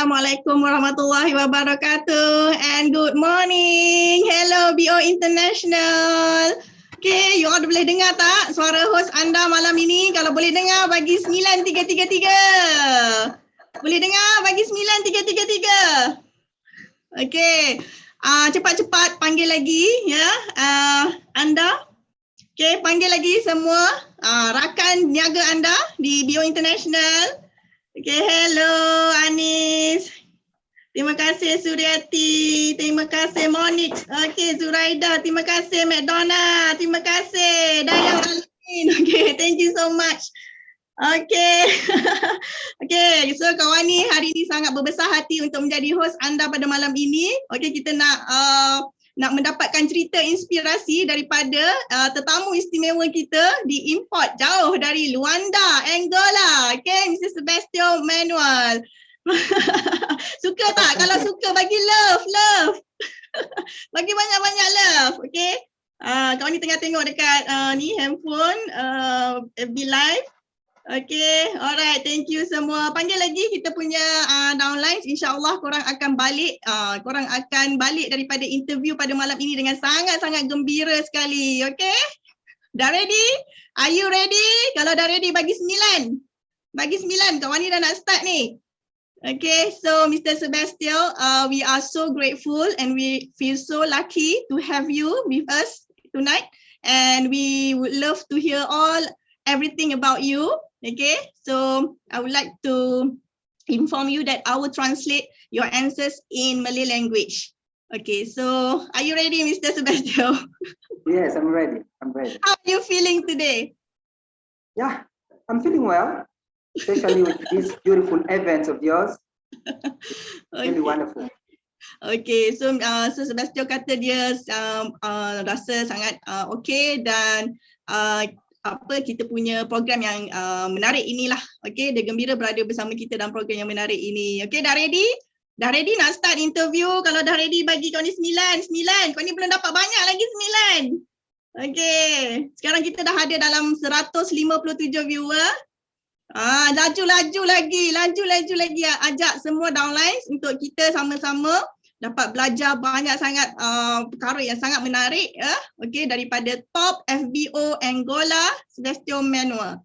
Assalamualaikum warahmatullahi wabarakatuh and good morning. Hello BO International. Okay, you all boleh dengar tak suara host anda malam ini? Kalau boleh dengar bagi 9333. Boleh dengar bagi 9333. Okay, cepat-cepat panggil lagi ya anda. Okay, panggil lagi semua rakan niaga anda di BO International. Okay, hello Anis. Terima kasih Suryati. Terima kasih Monix. Okay, Zuraida. Terima kasih McDonald. Terima kasih Dayang Alin. Okay, thank you so much. Okay. Okay, so kawan ni hari ni sangat berbesar hati untuk menjadi host anda pada malam ini. Okay, kita nak mendapatkan cerita inspirasi daripada tetamu istimewa kita diimport jauh dari Luanda, Angola. Okay, Mr. Sebastiao Manuel. Suka tak? Kalau suka bagi love. Bagi banyak-banyak love. Okay. Kawan ni tengah tengok dekat ni handphone FB Live. Okay, alright, thank you semua. Panggil lagi kita punya downlines. InsyaAllah korang akan balik daripada interview pada malam ini dengan sangat-sangat gembira sekali. Okay, dah ready? Are you ready? Kalau dah ready bagi 9. Bagi 9, kawan ni dah nak start ni. Okay, so Mr. Sebastiao, we are so grateful and we feel so lucky to have you with us tonight. And we would love to hear everything about you. Okay, so I would like to inform you that I will translate your answers in Malay language. Okay, so are you ready, Mr. Sebastiao? Yes, I'm ready. How are you feeling today? Yeah, I'm feeling well, especially with these beautiful events of yours. It's really wonderful. Okay, so Sebastiao kata dia rasa sangat okay dan kita punya program yang menarik inilah. Okay, dia gembira berada bersama kita dalam program yang menarik ini. Okay, dah ready? Dah ready nak start interview? Kalau dah ready bagi kau ni 9. Kau ni belum dapat banyak lagi 9. Okay, sekarang kita dah ada dalam 157 viewer. Laju lagi. Ajak semua downlines untuk kita sama-sama dapat belajar banyak sangat perkara yang sangat menarik okay, daripada top FBO Angola, Sebastiao Manuel.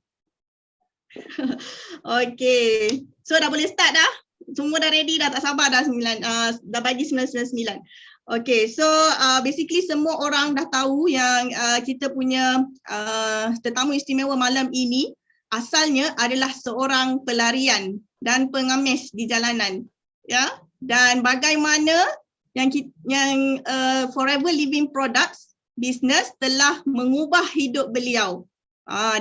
Okay, so dah boleh start dah? Semua dah ready dah, tak sabar dah 9, dah bagi 999. Okay, so basically semua orang dah tahu yang kita punya tetamu istimewa malam ini asalnya adalah seorang pelarian dan pengamis di jalanan. Ya, dan bagaimana yang Forever Living Products business telah mengubah hidup beliau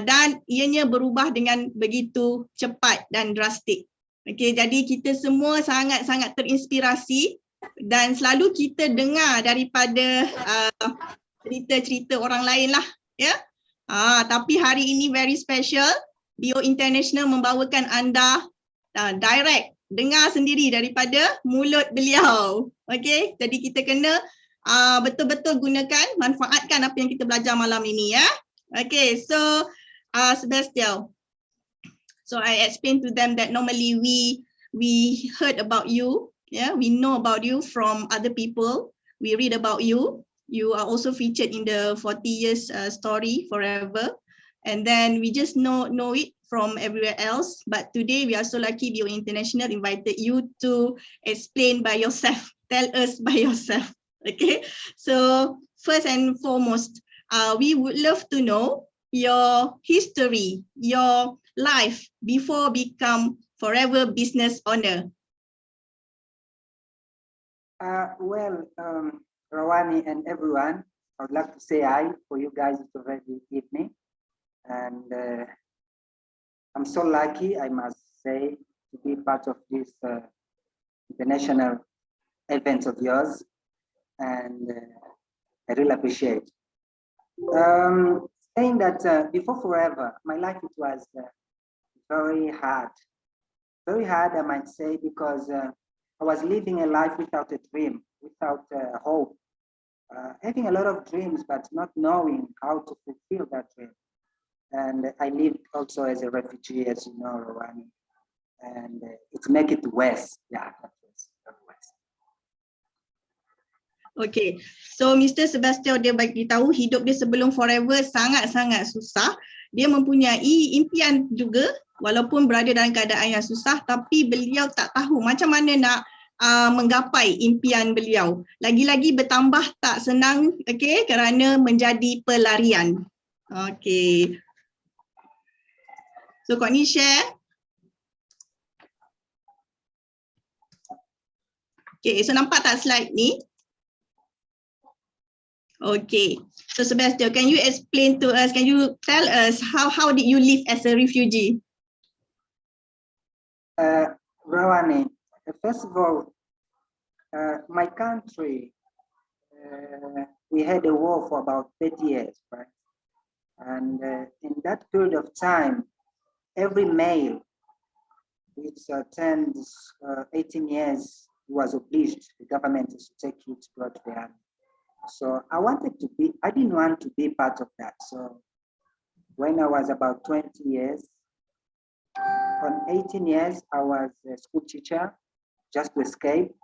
dan ianya berubah dengan begitu cepat dan drastik. Okey, jadi kita semua sangat-sangat terinspirasi dan selalu kita dengar daripada cerita-cerita orang lain lah, ya. Tapi hari ini very special, BO International membawakan anda direct dengar sendiri daripada mulut beliau. Okay, jadi kita kena betul-betul gunakan, manfaatkan apa yang kita belajar malam ini ya. Okay, so Sebastiao, so I explained to them that normally we heard about you, yeah, we know about you from other people, we read about you. You are also featured in the 40 years story Forever, and then we just know it from everywhere else, but today we are so lucky BO International invited you to explain by yourself, tell us by yourself. Okay, so first and foremost, we would love to know your history, your life before become Forever business owner. Rawani and everyone, I would like to say hi for you guys. It's already evening, and I'm so lucky, I must say, to be part of this international events of yours, and I really appreciate. Saying that before Forever, my life it was very hard, I might say, because I was living a life without a dream, without hope, having a lot of dreams, but not knowing how to fulfill that dream. And I lived also as a refugee, as you know, Rwani. and it make it worse. Yeah, west. Okay, so Mr. Sebastiao dia bagi tahu hidup dia sebelum forever sangat-sangat susah. Dia mempunyai impian juga walaupun berada dalam keadaan yang susah, tapi beliau tak tahu macam mana nak menggapai impian beliau. Lagi-lagi bertambah tak senang, okay, kerana menjadi pelarian. Okay. So kau ni share. Okay, so nampak tak slide ni? Okay, so Sebastiao, can you explain to us, can you tell us how did you live as a refugee? Rawani, first of all, my country, we had a war for about 30 years, right? And in that period of time, every male which turns 18 years was obliged, the government to take you to go to the army. So I didn't want to be part of that. So when I was about 20 years, on 18 years, I was a school teacher just to escape.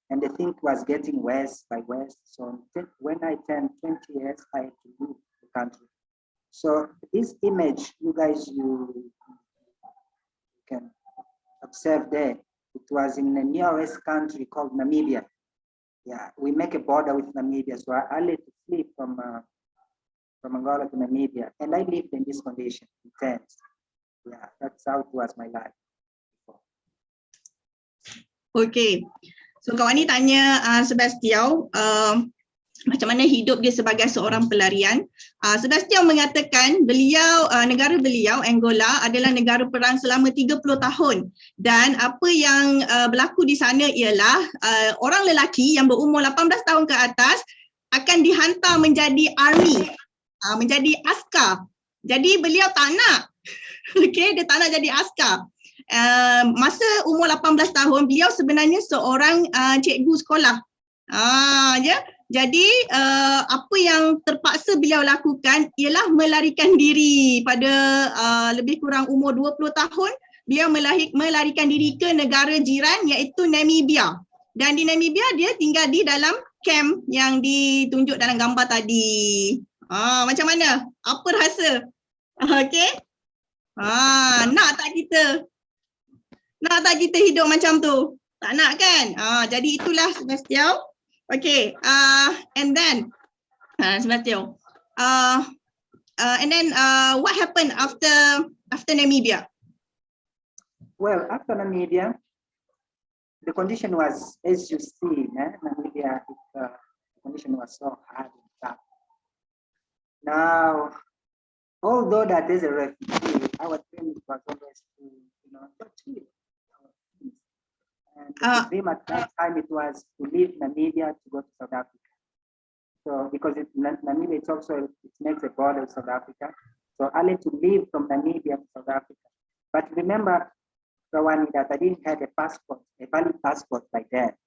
And the thing was getting worse by worse. So when I turned 20 years, I had to leave the country. So this image, you guys, you can observe there. It was in the nearest country called Namibia. Yeah, we make a border with Namibia. So I had to flee from Angola to Namibia. And I lived in this condition, in tents. Yeah, that's how it was my life. Okay, so kawan ni tanya Sebastiao, macam mana hidup dia sebagai seorang pelarian. Sebastiao mengatakan negara beliau, Angola, adalah negara perang selama 30 tahun. Dan apa yang berlaku di sana ialah orang lelaki yang berumur 18 tahun ke atas akan dihantar menjadi army, menjadi askar. Jadi beliau tak nak, okay, dia tak nak jadi askar. Masa umur 18 tahun, beliau sebenarnya seorang cikgu sekolah. Jadi apa yang terpaksa beliau lakukan ialah melarikan diri pada lebih kurang umur 20 tahun. Beliau melarikan diri ke negara jiran iaitu Namibia. Dan di Namibia dia tinggal di dalam camp yang ditunjuk dalam gambar tadi. Macam mana? Apa rasa? Okay? Nak tak kita? Nak tak kita hidup macam tu? Tak nak kan? Jadi itulah Sebastiao. Okay, and then Sebastiao, and then what happened after Namibia? Well, after Namibia, the condition was, as you see, Namibia, the condition was so hard and tough. Now, although that is a refugee, our dream was always to, not live. And the dream at that time it was to leave Namibia to go to South Africa. So because Namibia it makes a border with South Africa. So I had to leave from Namibia to South Africa. But remember, Rawani, that I didn't have a valid passport like that.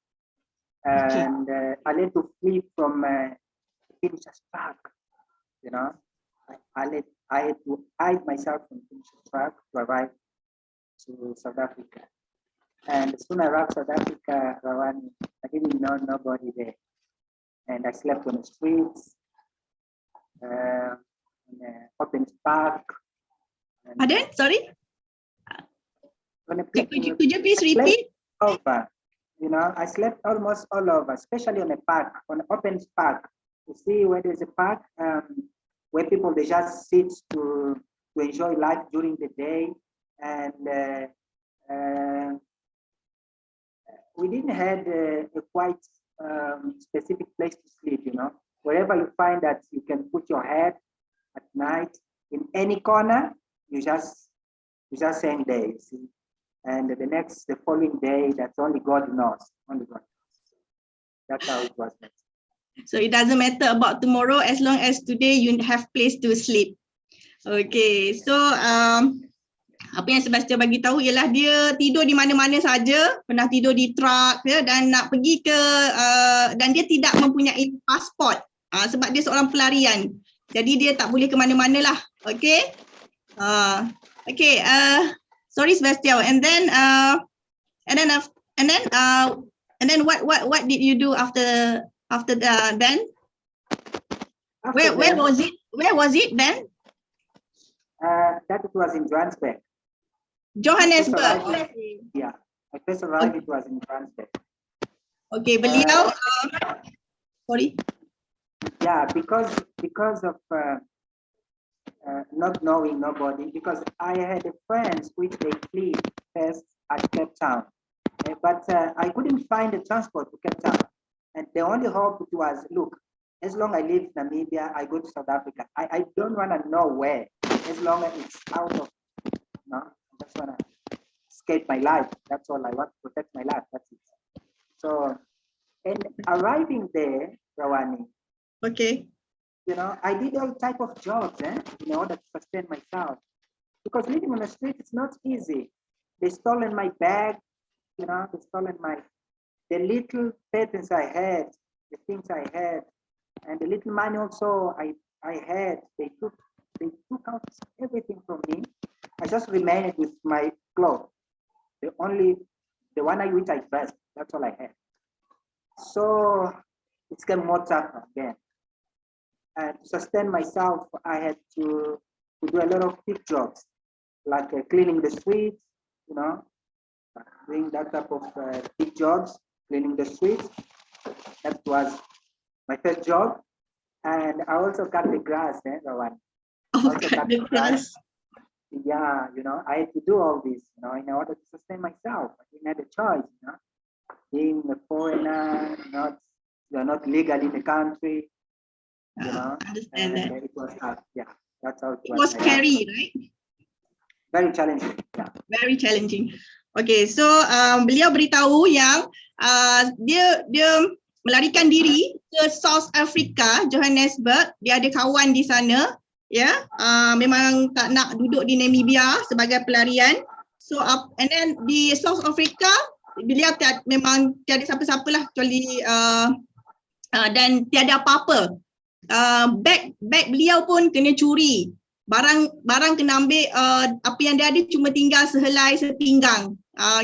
And I had to flee from Finch's Park. I had to hide myself from Finch's Park to arrive to South Africa. And as soon as I arrived South Africa, Rawani, I didn't know nobody there. And I slept on the streets, in an open park. Pardon? Sorry? Could you please repeat? Over. I slept almost all over, especially on a park, on an open park. You see where there's a park where people, they just sit to enjoy life during the day. And we didn't have a quite specific place to sleep, Wherever you find that you can put your head at night in any corner, you just hang there, you see. And the following day, that's only God knows. Only God knows. That's how it was. So it doesn't matter about tomorrow as long as today you have place to sleep. Okay, so apa yang Sebastiao bagi tahu ialah dia tidur di mana-mana saja, pernah tidur di truk dan nak pergi ke dan dia tidak mempunyai pasport sebab dia seorang pelarian. Jadi dia tak boleh ke mana-mana lah. Okay. Okay. Sorry, Sebastiao. And then what did you do after then? After Where that, was it? Where was it then? that it was in Johannesburg. Johannesburg. Okay. Yeah, I first arrived, it was in Johannesburg. Okay, beliau. Sorry. Yeah, because of not knowing nobody, because I had friends which they flee first at Cape Town, but I couldn't find a transport to Cape Town, and the only hope was, look, as long as I leave Namibia, I go to South Africa. I don't want to know where, as long as it's out of, I just want to escape my life. That's all I want, to protect my life. That's it. So, and arriving there, Rawani, Okay. I did all type of jobs in order to sustain myself. Because living on the street is not easy. They stolen my bag, they stolen the little patents I had, the things I had, and the little money also I had. They took out everything from me. I just remained with my clothes. The one which I dressed, that's all I had. So it became more tough again. And to sustain myself, I had to do a lot of big jobs, like cleaning the streets, doing that type of big jobs, cleaning the streets. That was my first job. And I also cut the grass, Rowan. Cut the grass. Yeah, I had to do all this, in order to sustain myself. I didn't have a choice, Being a foreigner, you're not legal in the country, Understand that. It was hard. Yeah, that's how it was scary, right? Very challenging. Yeah. Very challenging. Okay, so beliau beritahu yang dia melarikan diri ke South Africa, Johannesburg. Dia ada kawan di sana, memang tak nak duduk di Namibia sebagai pelarian. So and then di South Africa, beliau memang tiada siapa-siapa lah kecuali dan tiada apa-apa. Beg beliau pun kena curi. Barang kena ambil, apa yang dia ada cuma tinggal sehelai sepinggang.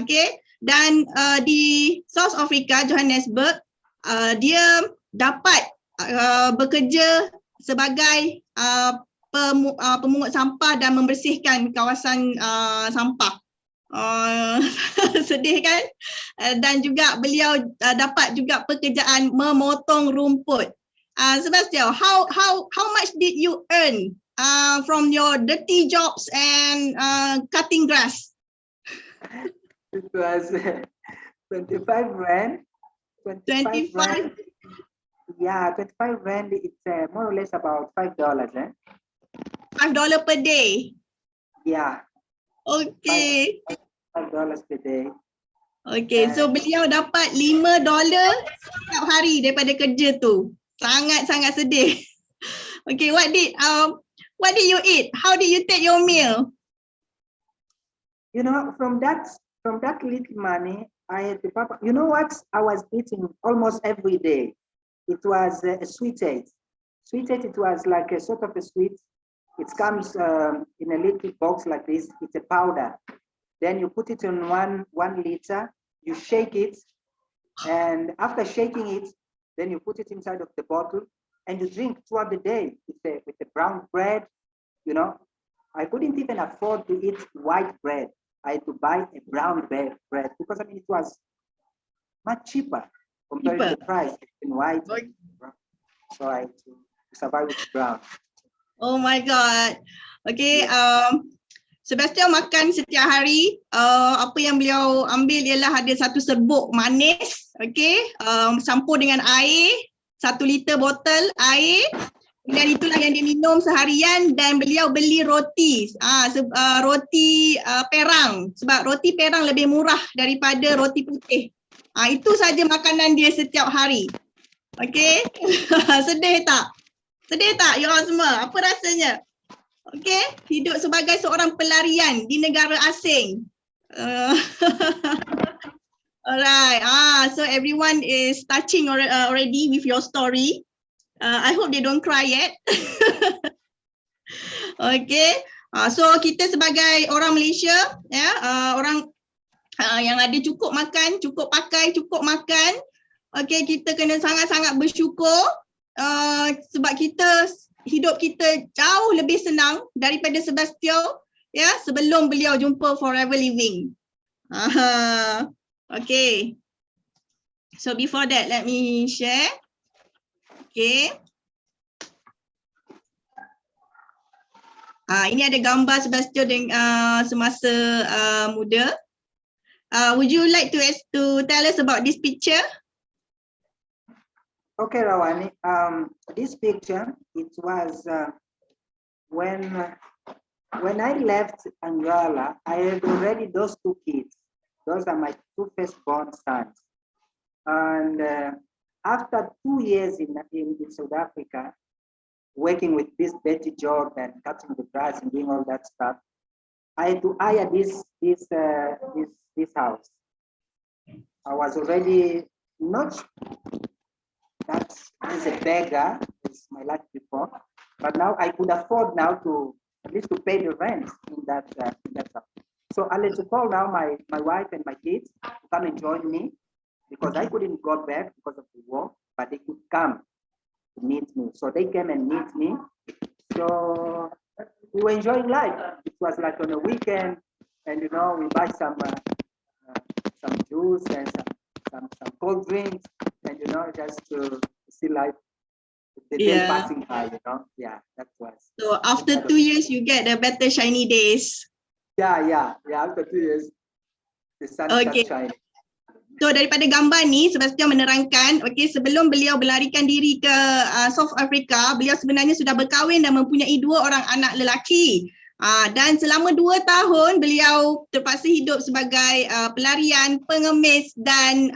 Okay, dan di South Africa, Johannesburg, dia dapat bekerja sebagai pemungut sampah dan membersihkan kawasan sampah. Sedih kan? Dan juga beliau dapat juga pekerjaan memotong rumput. Sebastiao, how much did you earn from your dirty jobs and cutting grass? It was 25 rand. 25 rand. Yeah, 25 rand. It's more or less about $5. $5 per day. Yeah. Okay. $5 per day. Okay, so beliau dapat $5 setiap hari daripada kerja tu. Sangat-sangat sedih. Okay, what did you eat? How did you take your meal? From that little money, I had the papa. You know what? I was eating almost every day. It was a sweethead. Sweethead, it was like a sort of a sweet. It comes in a little box like this. It's a powder. Then you put it in one liter. You shake it, and after shaking it, then you put it inside of the bottle, and you drink throughout the day with the brown bread. I couldn't even afford to eat white bread. I had to buy a brown bread because it was much cheaper compared to the price in white. So I had to survive with brown. Oh my God. Okay, Sebastiao makan setiap hari. Apa yang beliau ambil ialah ada satu serbuk manis, campur dengan air, 1 liter botol air, dan itulah yang dia minum seharian. Dan beliau beli roti, roti perang, sebab roti perang lebih murah daripada roti putih. Itu saja makanan dia setiap hari. Okay. Sedih tak? Sedih tak you all semua? Apa rasanya? Okay, hidup sebagai seorang pelarian di negara asing. Alright, so everyone is touching already with your story. I hope they don't cry yet. Okay, So kita sebagai orang Malaysia, ya, orang yang ada cukup makan, cukup pakai, cukup makan, okay, kita kena sangat-sangat bersyukur sebab hidup kita jauh lebih senang daripada Sebastiao, ya, sebelum beliau jumpa Forever Living. Okay. So before that, let me share. Okay. Ini ada gambar Sebastiao semasa muda. Would you like to tell us about this picture? Okay, Rawani. This picture, it was when I left Angola, I had already those two kids. Those are my two firstborn sons. And after 2 years in South Africa, working with this dirty job and cutting the grass and doing all that stuff, I had to hire this house. I was already not that as a beggar as my life before, but now I could afford now to at least to pay the rent in that house. So I let to call now my wife and my kids to come and join me because I couldn't go back because of the war, but they could come to meet me. So they came and meet me. So we were enjoying life. It was like on a weekend, and you know, we buy some juice and some cold drinks, and you know, just to see life, the day passing by, you know. Yeah, that was. So after 2 years, you get the better shiny days. Yeah. After 2 years, the sun starts shining. So daripada gambar ni, Sebastiao menerangkan, okay, sebelum beliau berlarikan diri ke South Africa, beliau sebenarnya sudah berkahwin dan mempunyai 2 orang anak lelaki. Dan selama 2 tahun, beliau terpaksa hidup sebagai pelarian, pengemis dan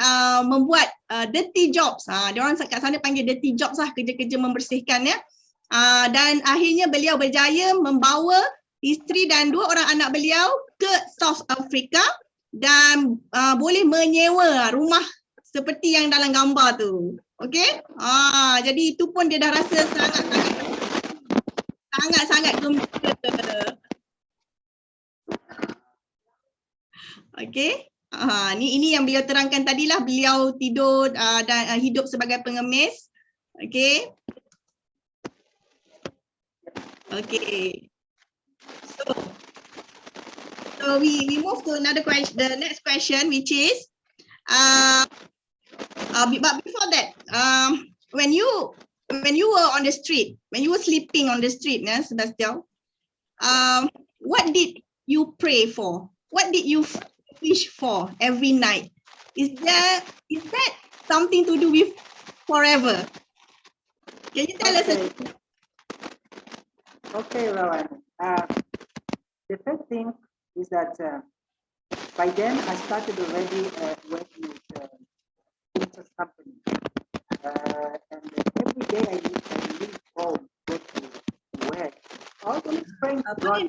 membuat dirty jobs. Diorang kat sana panggil dirty jobs lah, kerja-kerja membersihkan, ya. Dan akhirnya beliau berjaya membawa isteri dan 2 orang anak beliau ke South Africa dan boleh menyewa rumah seperti yang dalam gambar tu. Okey? Jadi itu pun dia dah rasa sangat-sangat gembira. Okey? Ini yang beliau terangkan tadilah, beliau tidur dan hidup sebagai pengemis. Okey? Okey. So we move to another question, the next question, which is, but before that, when you were on the street, when you were sleeping on the street, Sebastiao, what did you pray for? What did you wish for every night? Is that something to do with forever? Can you tell us? Okay, Rowan. The first thing is that by then I started already working with furniture company, and every day I leave home, go to work. I always praying to God.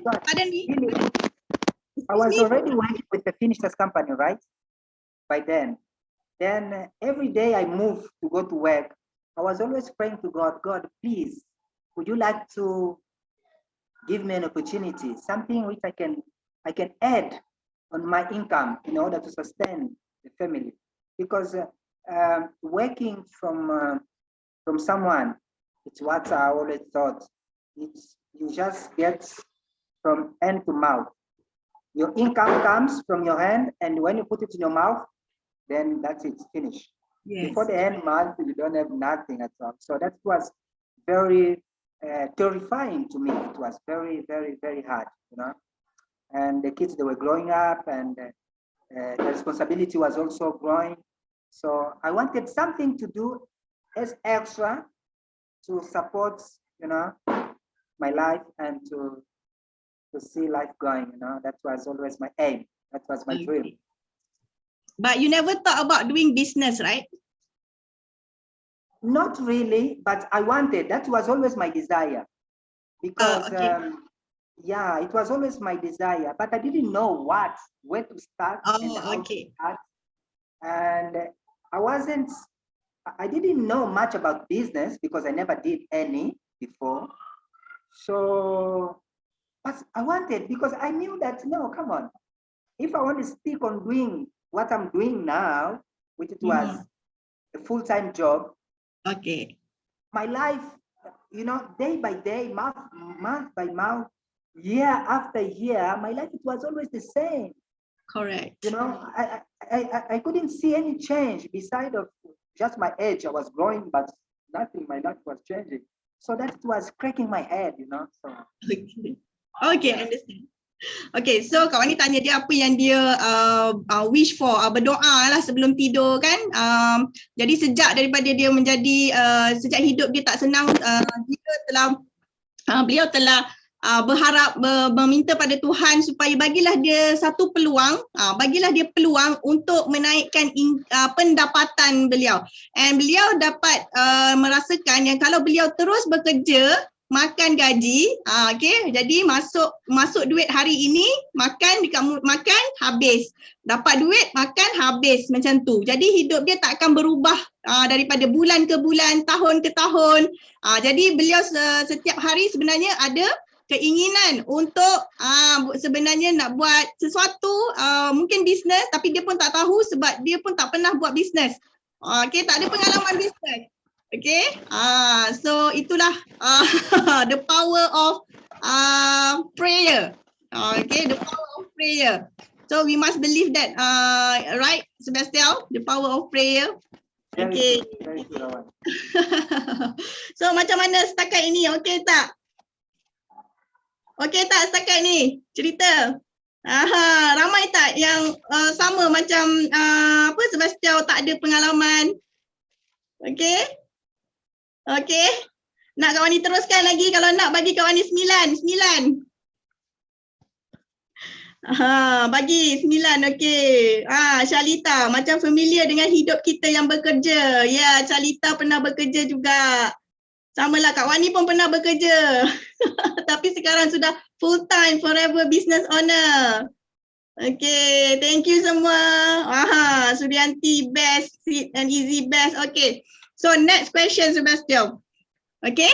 I was already working with the furnitures company, right? By then every day I moved to go to work. I was always praying to God. God, please, would you like to give me an opportunity, something which I can add on my income in order to sustain the family, because working from someone, it's what I always thought. It's you just get from hand to mouth. Your income comes from your hand, and when you put it in your mouth, then that's it, finished. Yes. Before the end month, you don't have nothing at all. So that was very terrifying to me. It was very, very, very hard, you know. And the kids, they were growing up, and the responsibility was also growing. So I wanted something to do as extra to support, you know, my life and to see life going, you know. That was always my aim. That was my dream. But you never thought about doing business, right? Not really, but I wanted. That was always my desire, because yeah, it was always my desire, but I didn't know where to start and how to start. And I didn't know much about business because I never did any before. So But I wanted, because I knew that, no, come on. If I want to stick on doing what I'm doing now, which it was a full-time job, Okay. my life, you know, day by day, month by month, year after year, my life, it was always the same. Correct. You know, I couldn't see any change beside of just my age. I was growing, but nothing, my life was changing. So that was cracking my head, you know. So Okay, understand. Okay, so kawan ni tanya dia apa yang dia wish for, berdoa lah sebelum tidur kan. Jadi sejak daripada dia menjadi, sejak hidup dia tak senang, beliau telah berharap, meminta pada Tuhan supaya bagilah dia satu peluang, bagilah dia peluang untuk menaikkan pendapatan beliau. And beliau dapat merasakan yang kalau beliau terus bekerja, makan gaji, okay, jadi masuk duit hari ini, makan habis, dapat duit makan habis, macam tu. Jadi hidup dia tak akan berubah daripada bulan ke bulan, tahun ke tahun. Jadi beliau setiap hari sebenarnya ada keinginan untuk sebenarnya nak buat sesuatu, mungkin bisnes, tapi dia pun tak tahu sebab dia pun tak pernah buat bisnes. Okay, tak ada pengalaman bisnes. Okay, so itulah the power of prayer. Okay, the power of prayer. So we must believe that, right, Sebastiao, the power of prayer. Okay. very good. So macam mana setakat ini? Okay tak? Okay tak setakat ni? Cerita. Ramai tak yang sama macam Sebastiao tak ada pengalaman? Okay. Okay. Nak kawan ni teruskan lagi? Kalau nak bagi kawan ni 9. Bagi 9, okey. Shalita, macam familiar dengan hidup kita yang bekerja. Ya, Shalita pernah bekerja juga. Samalah Kak Wani pun pernah bekerja. Tapi sekarang sudah full time forever business owner. Okay, thank you semua. Suryanti best, Fit and Easy best. Okay. So next question, Sebastiao. Okay,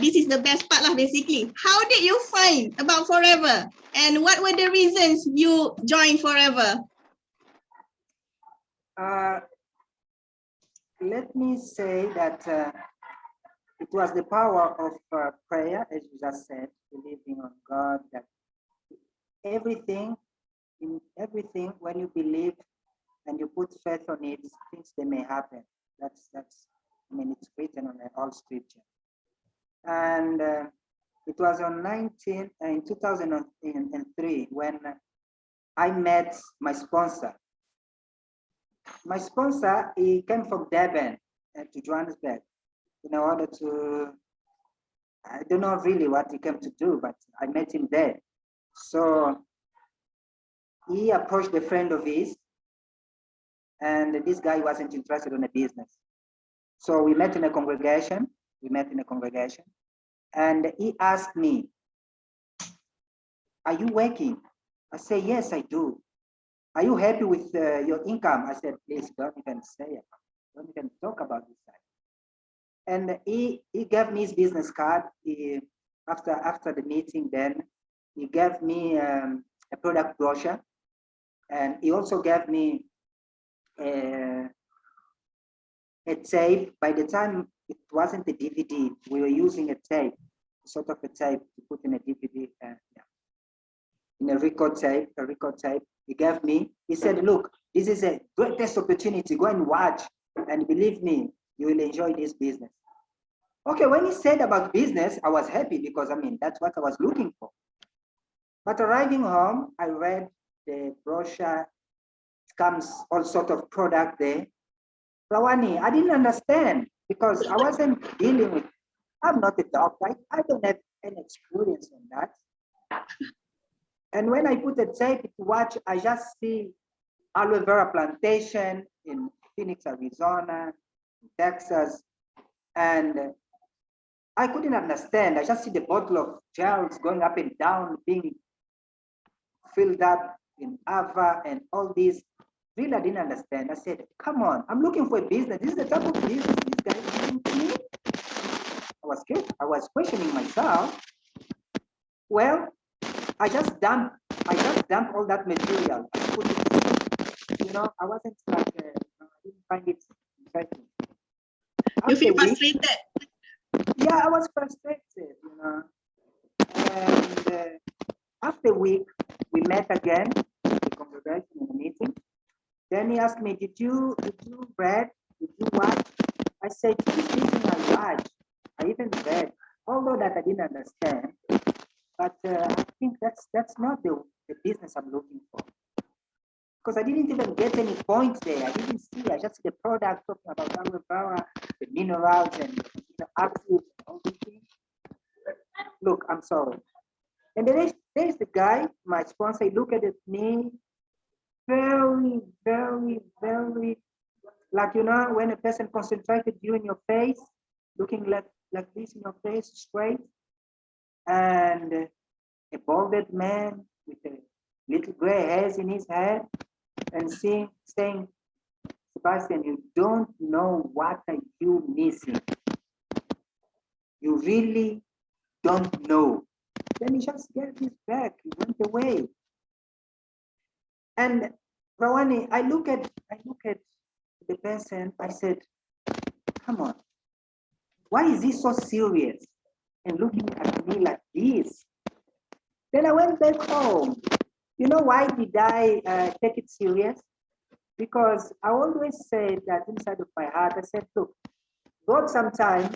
this is the best part lah basically. How did you find about Forever? And what were the reasons you joined Forever? Let me say that it was the power of prayer, as you just said, believing on God, that everything, when you believe and you put faith on it, things they may happen. That's I mean, it's written on all scripture. And it was in 2003 when I met my sponsor. My sponsor, he came from Devon to Johannesburg in order to, I don't know really what he came to do, but I met him there. So he approached a friend of his, and this guy wasn't interested in a business. So we met in a congregation. And he asked me, "Are you working?" I say, "Yes, I do." "Are you happy with your income?" I said, "Please don't even don't even talk about this side." And he gave me his business card. After the meeting, then he gave me a product brochure, and he also gave me a tape. By the time it wasn't a DVD, we were using a tape, sort of a tape to put in a DVD, in a record tape. He gave me. He said, "Look, this is a greatest opportunity. Go and watch, and believe me, you will enjoy this business." Okay, when he said about business, I was happy because I mean that's what I was looking for. But arriving home, I read the brochure. It comes all sort of product there. Rawani, I didn't understand because I wasn't dealing with, I'm not a doctor, I don't have any experience in that. And when I put the tape to watch, I just see aloe vera plantation in Phoenix, Arizona, Texas, and I couldn't understand. I just see the bottle of gels going up and down, being filled up in Ava and all this. Really, I didn't understand. I said, "Come on, I'm looking for a business. This is the type of business this guy is giving to me." I was questioning myself. Well, I just dumped all that material. I put it, I wasn't like, I didn't find it interesting. You feel After week, frustrated. yeah, I was frustrated, And after a week, we met again, the congregation in a meeting. Then he asked me, did you read? Did you watch? I said, this meeting I watched. I even read, although that I didn't understand. But I think that's not the business I'm looking for. Because I didn't even get any points there. I didn't see. I just see the product talking about our power, the minerals, and active and all these things. Look, I'm sorry. And then there's the guy, my sponsor. He looked at me very, very, very, like when a person concentrated you in your face, looking like this in your face, straight, and a balded man with a little gray hairs in his head, and saying, Sebastian, you don't know what are you missing. You really don't know. Then he just gave his back. He went away. And Rawani, I look at the person. I said, "Come on, why is he so serious and looking at me like this?" Then I went back home. You know why did I take it serious? Because I always said that inside of my heart, I said, look, God sometimes,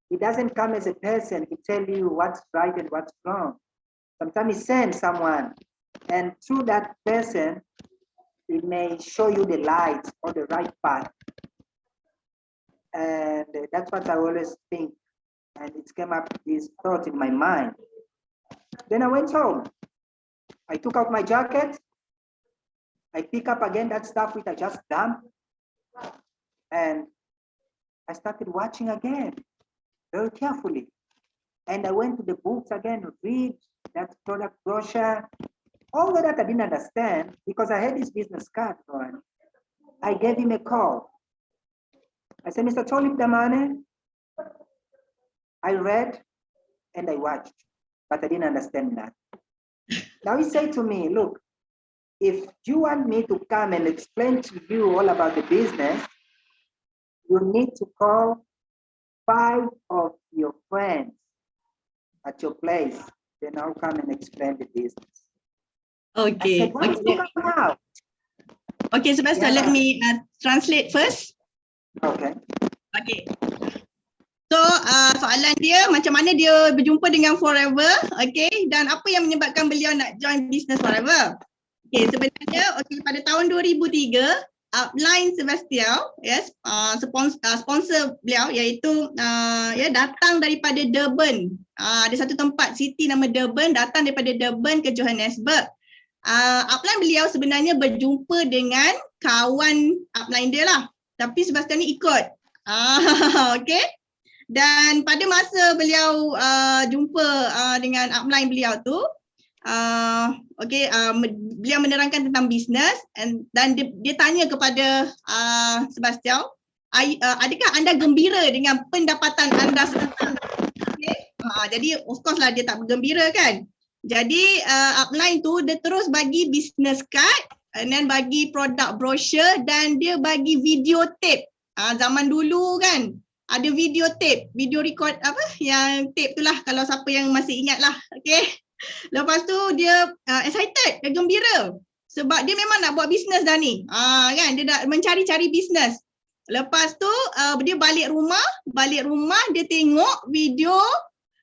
he doesn't come as a person to tell you what's right and what's wrong. Sometimes he sends someone, and through that person, he may show you the light or the right path. And that's what I always think. And it came up this thought in my mind. Then I went home. I took out my jacket. I pick up again that stuff which I just dumped. And I started watching again, very carefully. And I went to the books again, read that product brochure. All that I didn't understand, because I had this business card on. I gave him a call. I said, Mr. Tolip Damane, I read and I watched, but I didn't understand that. Now he said to me, look, if you want me to come and explain to you all about the business, you need to call 5 of your friends at your place. Then I'll come and explain the business. Okay. I said, what's going on? Okay, Sebastian, let me translate first. Okay. Okay. So soalan dia, macam mana dia berjumpa dengan Forever, okay, dan apa yang menyebabkan beliau nak join business Forever. Okay, sebenarnya pada tahun 2003, upline Sebastiao, yes, sponsor beliau iaitu datang daripada Durban. Ada satu tempat city nama Durban, datang daripada Durban ke Johannesburg. Upline beliau sebenarnya berjumpa dengan kawan upline dia lah, tapi Sebastian ni ikut. Okay. Dan pada masa beliau jumpa dengan upline beliau tu, beliau menerangkan tentang bisnes, dan dia tanya kepada Sebastiao, adakah anda gembira dengan pendapatan anda sekarang? Okay. Jadi of course lah dia tak bergembira kan. Jadi upline tu dia terus bagi business card, dan bagi produk brochure, dan dia bagi video tape. Zaman dulu kan ada video tape, video record yang tape tu lah, kalau siapa yang masih ingat lah. Okay. Lepas tu dia excited, dia gembira sebab dia memang nak buat bisnes dah ni. Kan, dia dah mencari-cari bisnes. Lepas tu dia balik rumah dia tengok video,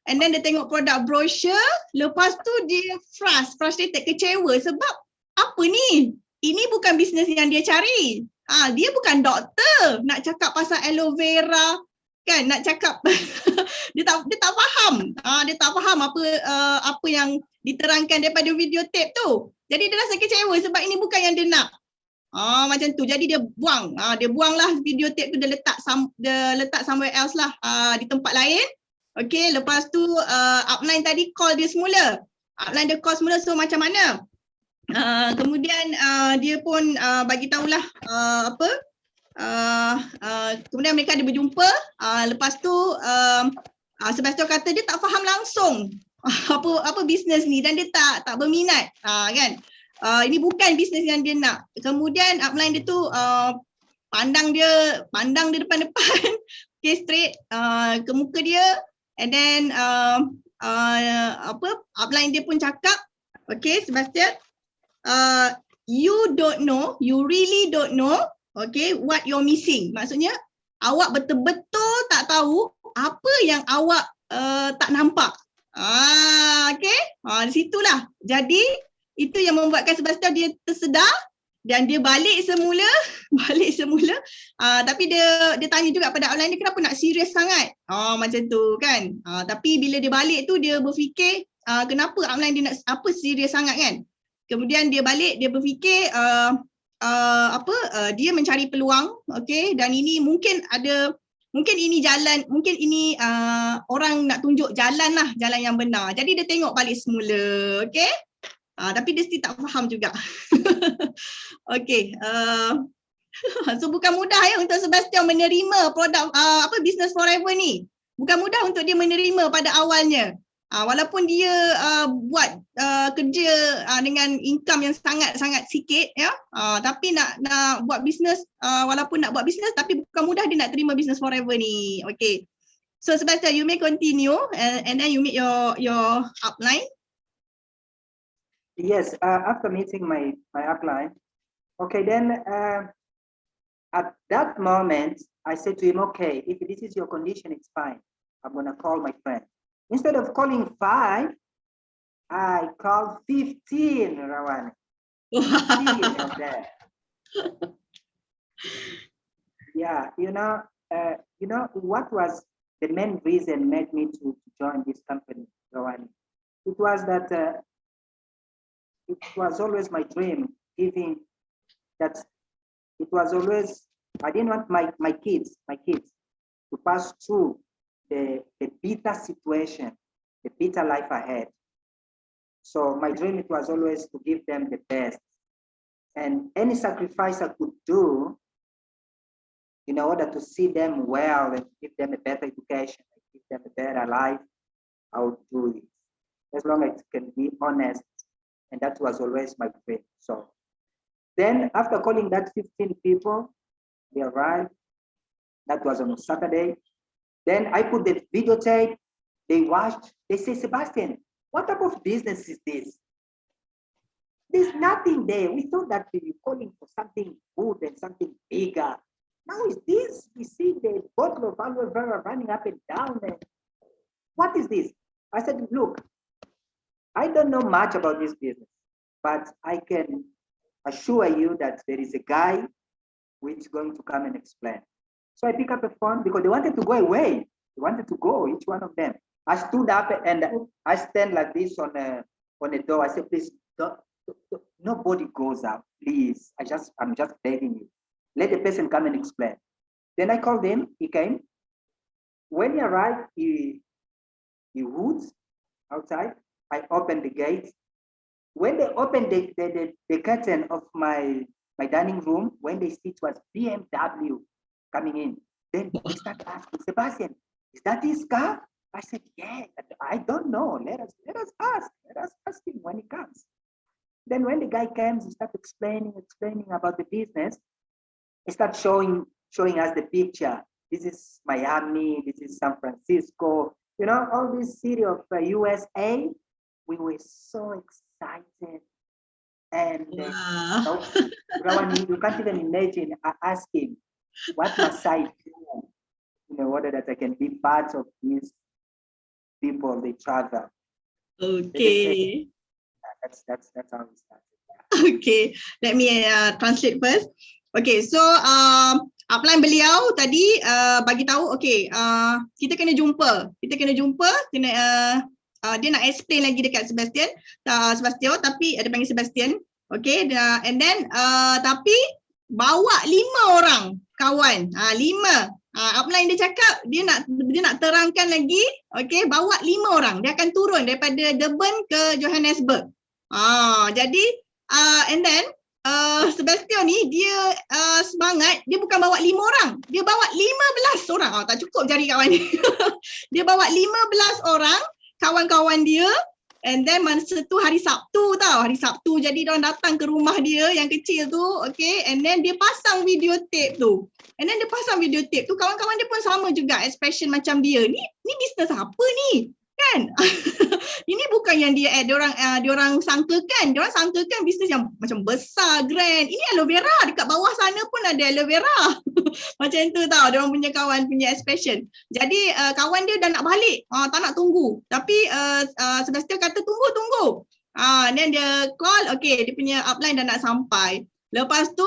and then dia tengok produk brochure. Lepas tu dia frustrated, kecewa sebab apa ni? Ini bukan bisnes yang dia cari. Dia bukan doktor nak cakap pasal aloe vera kan, nak cakap dia tak faham. Dia tak faham apa yang diterangkan daripada video tape tu. Jadi dia rasa kecewa sebab ini bukan yang dia nak. Macam tu. Jadi dia buang. Dia buanglah video tape tu, dia letak somewhere else lah, di tempat lain. Okay, lepas tu upline tadi call dia semula. So macam mana? Kemudian dia pun bagi tahulah kemudian mereka ada berjumpa. Lepas tu Sebastiao kata dia tak faham langsung apa bisnes ni dan dia tak berminat, kan. Ini bukan bisnes yang dia nak. Kemudian upline dia tu pandang dia depan-depan, okay, straight ke muka dia, and then upline dia pun cakap, okay, Sebastian, you really don't know, okay, what you're missing. Maksudnya awak betul-betul tak tahu apa yang awak tak nampak. Okay, di situlah. Jadi itu yang membuatkan Sebastiao dia tersedar dan dia balik semula. Tapi dia tanya juga pada outline dia, kenapa nak serius sangat? Macam tu kan. Tapi bila dia balik tu dia berfikir kenapa outline dia nak apa serius sangat kan. Kemudian dia balik, dia berfikir dia mencari peluang, okay, dan ini mungkin ini jalan, mungkin ini orang nak tunjuk jalan yang benar. Jadi dia tengok balik semula, okay. Tapi dia still tak faham juga. Okay. So bukan mudah ya untuk Sebastiao menerima produk Business Forever ni. Bukan mudah untuk dia menerima pada awalnya. Walaupun dia buat kerja dengan income yang sangat sikit ya, tapi nak buat bisnes, walaupun nak buat bisnes tapi bukan mudah dia nak terima Business Forever ni. Okay. So Sebastiao, you may continue and then you meet your upline. Yes, after meeting my upline, okay, then at that moment I said to him, okay, if this is your condition, it's fine. I'm gonna call my friend. Instead of calling 5, I called 15, Rawan. 15 of them. Yeah, you know what was the main reason made me to join this company, Rawan? It was that it was always my dream, giving that it was always, I didn't want my kids to pass through the bitter situation, the bitter life ahead. So my dream, it was always to give them the best. And any sacrifice I could do in order to see them well and give them a better education, give them a better life, I would do it. As long as it can be honest. And that was always my dream. So then after calling that 15 people, they arrived. That was on a Saturday. Then I put the videotape, they watched, they say, Sebastian, what type of business is this? There's nothing there. We thought that we were calling for something good and something bigger. Now is this? We see the bottle of aloe vera running up and down. And what is this? I said, look, I don't know much about this business, but I can assure you that there is a guy who is going to come and explain. So I pick up the phone because they wanted to go away. They wanted to go, each one of them. I stood up and I stand like this on a door. I said, please, nobody goes out, please. I'm just begging you. Let the person come and explain. Then I called him, he came. When he arrived, he hoots outside. I opened the gate. When they opened the curtain of my dining room, when they see it was BMW coming in, then they start asking, Sebastian, is that his car? I said, yeah, I don't know. Let us ask. Let us ask him when he comes. Then when the guy comes, he starts explaining about the business. He starts showing us the picture. This is Miami, this is San Francisco, all this city of USA. We were so excited. And you can't even imagine asking, what must I do in order that I can be part of these people, they travel. Okay. That's how we started. Okay, let me translate first. Okay, so upline beliau tadi bagi tahu, okay, kita kena jumpa, dia nak explain lagi dekat Sebastiao, tapi dia panggil Sebastian, okay, and then tapi bawa 5 orang kawan, 5. Upline dia cakap dia nak terangkan lagi, okay, bawa 5 orang, dia akan turun daripada Durban ke Johannesburg. Jadi and then Sebastiao ni dia semangat, dia bukan bawa 5 orang, dia bawa 15 orang. Tak cukup jari kawan ni. Dia bawa 15 orang kawan-kawan dia. And then masa tu hari Sabtu tau. Hari Sabtu jadi diorang datang ke rumah dia yang kecil tu. Okay. And then dia pasang video tape tu. And then dia pasang video tape tu. Kawan-kawan dia pun sama juga expression macam dia. Ni bisnes apa ni? Kan? Ini bukan yang diorang sangkakan. Diorang sangkakan bisnes yang macam besar, grand. Ini aloe vera. Dekat bawah sana pun ada aloe vera. Macam tu tau. Diorang punya kawan punya expression. Jadi kawan dia dah nak balik. Tak nak tunggu. Tapi Sebastiao kata tunggu. Then dia call. Okay, dia punya upline dah nak sampai. Lepas tu,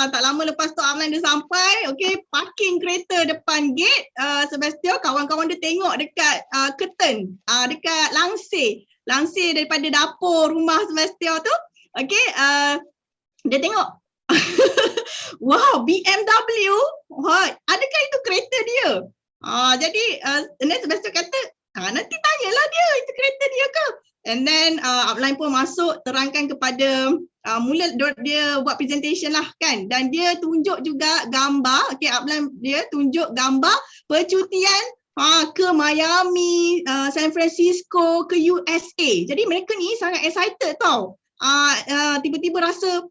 tak lama lepas tu upline dia sampai, okay, parking kereta depan gate, Sebastiao, kawan-kawan dia tengok dekat curtain, dekat langsir daripada dapur rumah Sebastiao tu, okay, dia tengok, wow, BMW, adakah itu kereta dia? Jadi, Sebastiao kata, nanti tanyalah dia, itu kereta dia ke? And then upline pun masuk terangkan kepada mula dia buat presentation lah kan, dan dia tunjuk juga gambar, okay, upline dia tunjuk gambar percutian ke Miami, San Francisco, ke USA. Jadi mereka ni sangat excited tau. Tiba-tiba rasa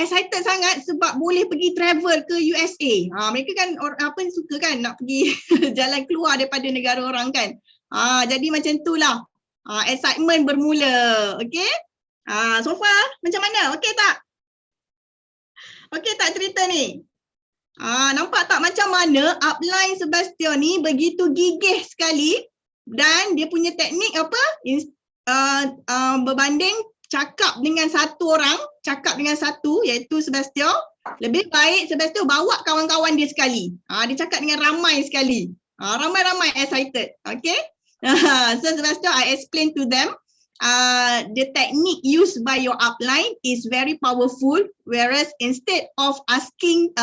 excited sangat sebab boleh pergi travel ke USA. Mereka kan suka kan nak pergi jalan keluar daripada negara orang kan. Jadi macam itulah. Excitement bermula. Okay. So far macam mana? Okay tak? Okay tak cerita ni? Nampak tak macam mana upline Sebastiao ni begitu gigih sekali, dan dia punya teknik apa? Berbanding cakap dengan satu orang, iaitu Sebastiao, lebih baik Sebastiao bawa kawan-kawan dia sekali. Dia cakap dengan ramai sekali. Ramai-ramai excited. Okay. So Sebastiao, I explain to them the technique used by your upline is very powerful, whereas instead of asking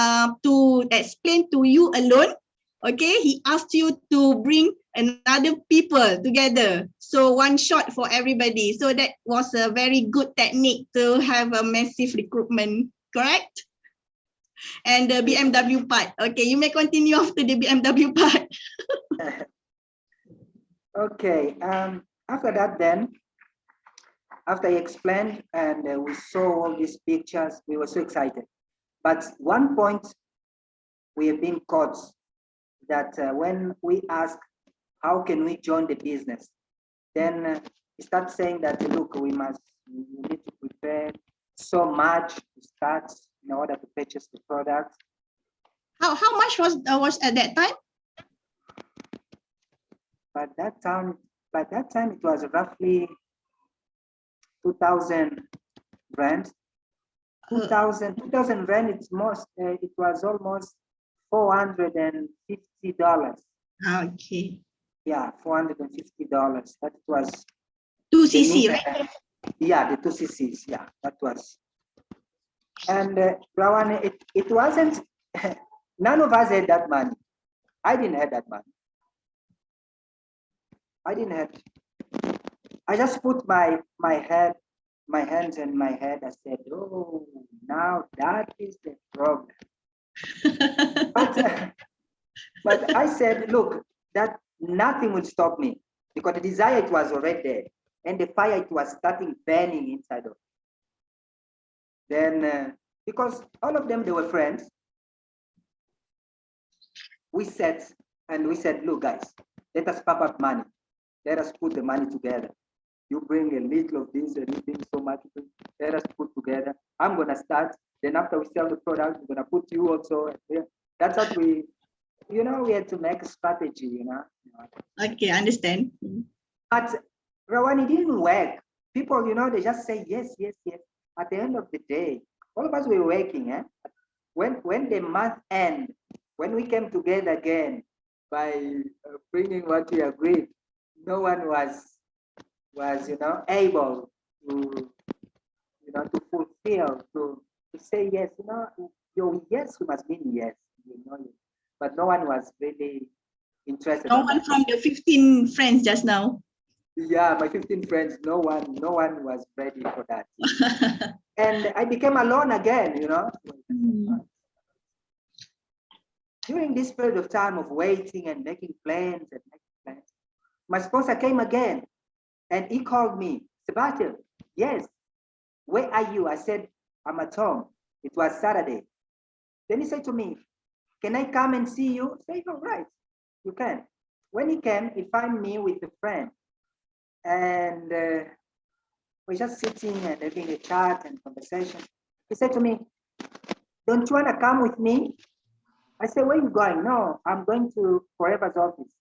to explain to you alone, okay, he asked you to bring another people together, so one shot for everybody. So that was a very good technique to have a massive recruitment, correct? And the BMW part, okay, you may continue after the BMW part. Okay, after that then, after I explained and we saw all these pictures, we were so excited. But one point we have been caught that when we ask, how can we join the business? Then we start saying that, look, we need to prepare so much to start in order to purchase the product. How much was at that time? By that time it was roughly 2,000 rand. 2,000 rand. It was almost $450. Okay. Yeah, $450. That was 2cc, right? Yeah, the 2cc's. Yeah, that was. And Rawan, it wasn't. None of us had that money. I didn't have that money. I just put my hands in my head. I said, oh, now that is the problem. but I said, look, that nothing will stop me, because the desire, it was already there, and the fire, it was starting burning inside of me. Then, because all of them, they were friends, we sat and we said, look, guys, let us pump up money. Let us put the money together. You bring a little of this and you bring so much. Let us put together. I'm going to start. Then after we sell the product, we're going to put you also. That's what we had to make a strategy, Okay, understand. But Rawani, didn't work. People, they just say yes, yes, yes. At the end of the day, all of us were working. When the month end, when we came together again by bringing what we agreed, no one was able to to fulfill, to say yes. Your yes must mean yes. But no one was really interested. No one from the 15 friends just now. Yeah, my 15 friends, no one was ready for that. And I became alone again, During this period of time of waiting and making plans, my sponsor came again and he called me, Sebastiao, yes, where are you? I said, I'm at home. It was Saturday. Then he said to me, can I come and see you? I said, all right, you can. When he came, he found me with a friend. And we're just sitting and having a chat and conversation. He said to me, don't you want to come with me? I said, where are you going? No, I'm going to Forever's office.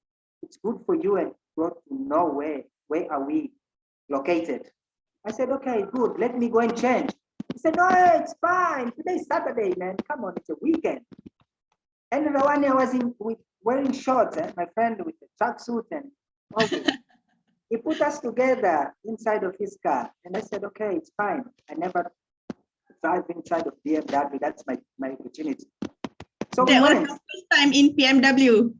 It's good for you and go to know where are we located. I said, okay, good. Let me go and change. He said, no, it's fine. Today's Saturday, man. Come on, it's a weekend. And Rawani, I was wearing shorts, my friend with a tracksuit and all this. He put us together inside of his car. And I said, okay, it's fine. I never drive inside of BMW. That's my opportunity. So that was your first time in BMW.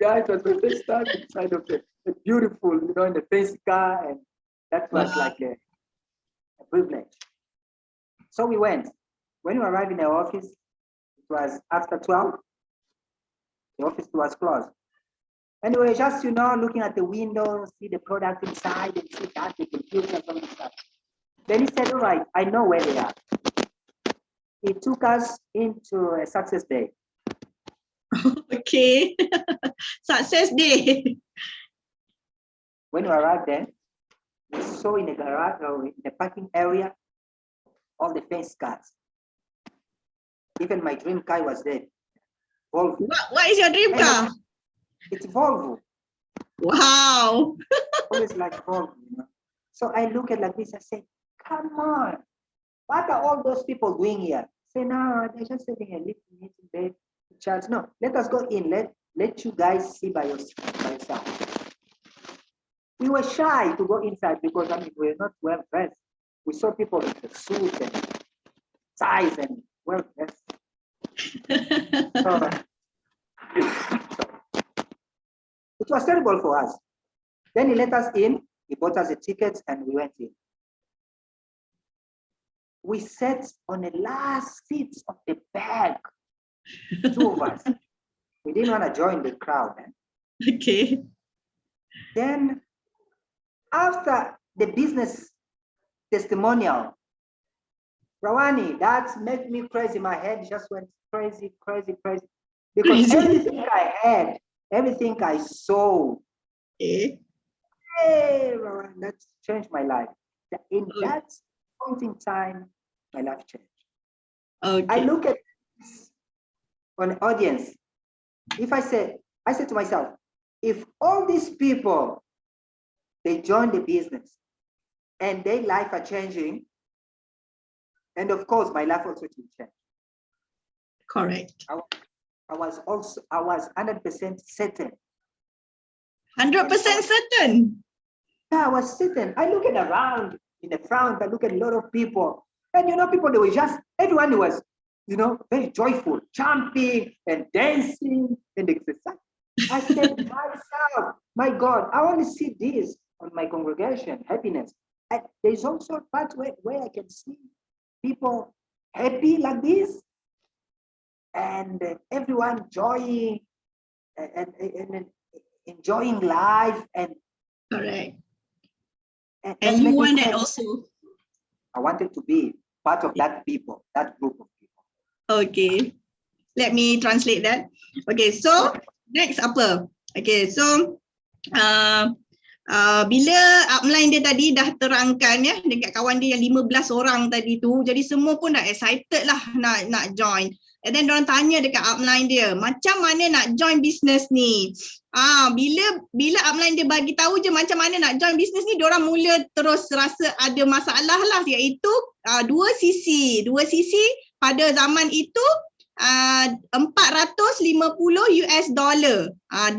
Yeah, it was my first time inside of a beautiful, in the fancy car. And that was like a privilege. So we went. When we arrived in the office, it was after 12. The office was closed. And we were just, looking at the window, see the product inside and see that, the computers, all this stuff. Then he said, all right, I know where they are. He took us into a success day. Okay. Success day. When we arrived there, we saw in the garage or in the parking area all the fancy cars. Even my dream car was there. Volvo. What is your dream car? It's Volvo. Wow. Always like Volvo, So I look at like this, I say, come on. What are all those people doing here? Say, no, they're just sitting here, listening to bed, charge. No, let us go in. Let you guys see by yourself. We were shy to go inside because we were not well dressed. We saw people with the suits and ties and well dressed. So, it was terrible for us. Then he let us in. He bought us the tickets and we went in. We sat on the last seats of the back. Two of us. We didn't want to join the crowd. Okay. Then after the business testimonial, Rawani, that made me crazy. My head just went crazy. Because everything I had, everything I saw, Okay. hey, Rawani, that changed my life. In that point in time, my life changed. Okay. I look at this on the audience. If I said to myself, if all these people, they join the business and their life are changing, and of course, my life also will change. Correct. I was 100% certain. 100% certain. Yeah, I was certain. I look at around in the front, I look at a lot of people. And people, they were just, everyone was, very joyful, jumping and dancing and exercising. I said to myself, my God, I want to see this on my congregation, happiness. And there's also a part where I can see people happy like this and everyone enjoying and enjoying life. And correct. And you want that also. I wanted to be part of that group of people. Okay. Let me translate that. Okay, so next apa? Okay, so bila upline dia tadi dah terangkan dekat kawan dia yang 15 orang tadi tu, jadi semua pun dah excited lah nak join. And then diorang tanya dekat upline dia, macam mana nak join business ni? Bila upline dia bagi tahu je macam mana nak join business ni, diorang mula terus rasa ada masalah lah, iaitu dua sisi pada zaman itu $450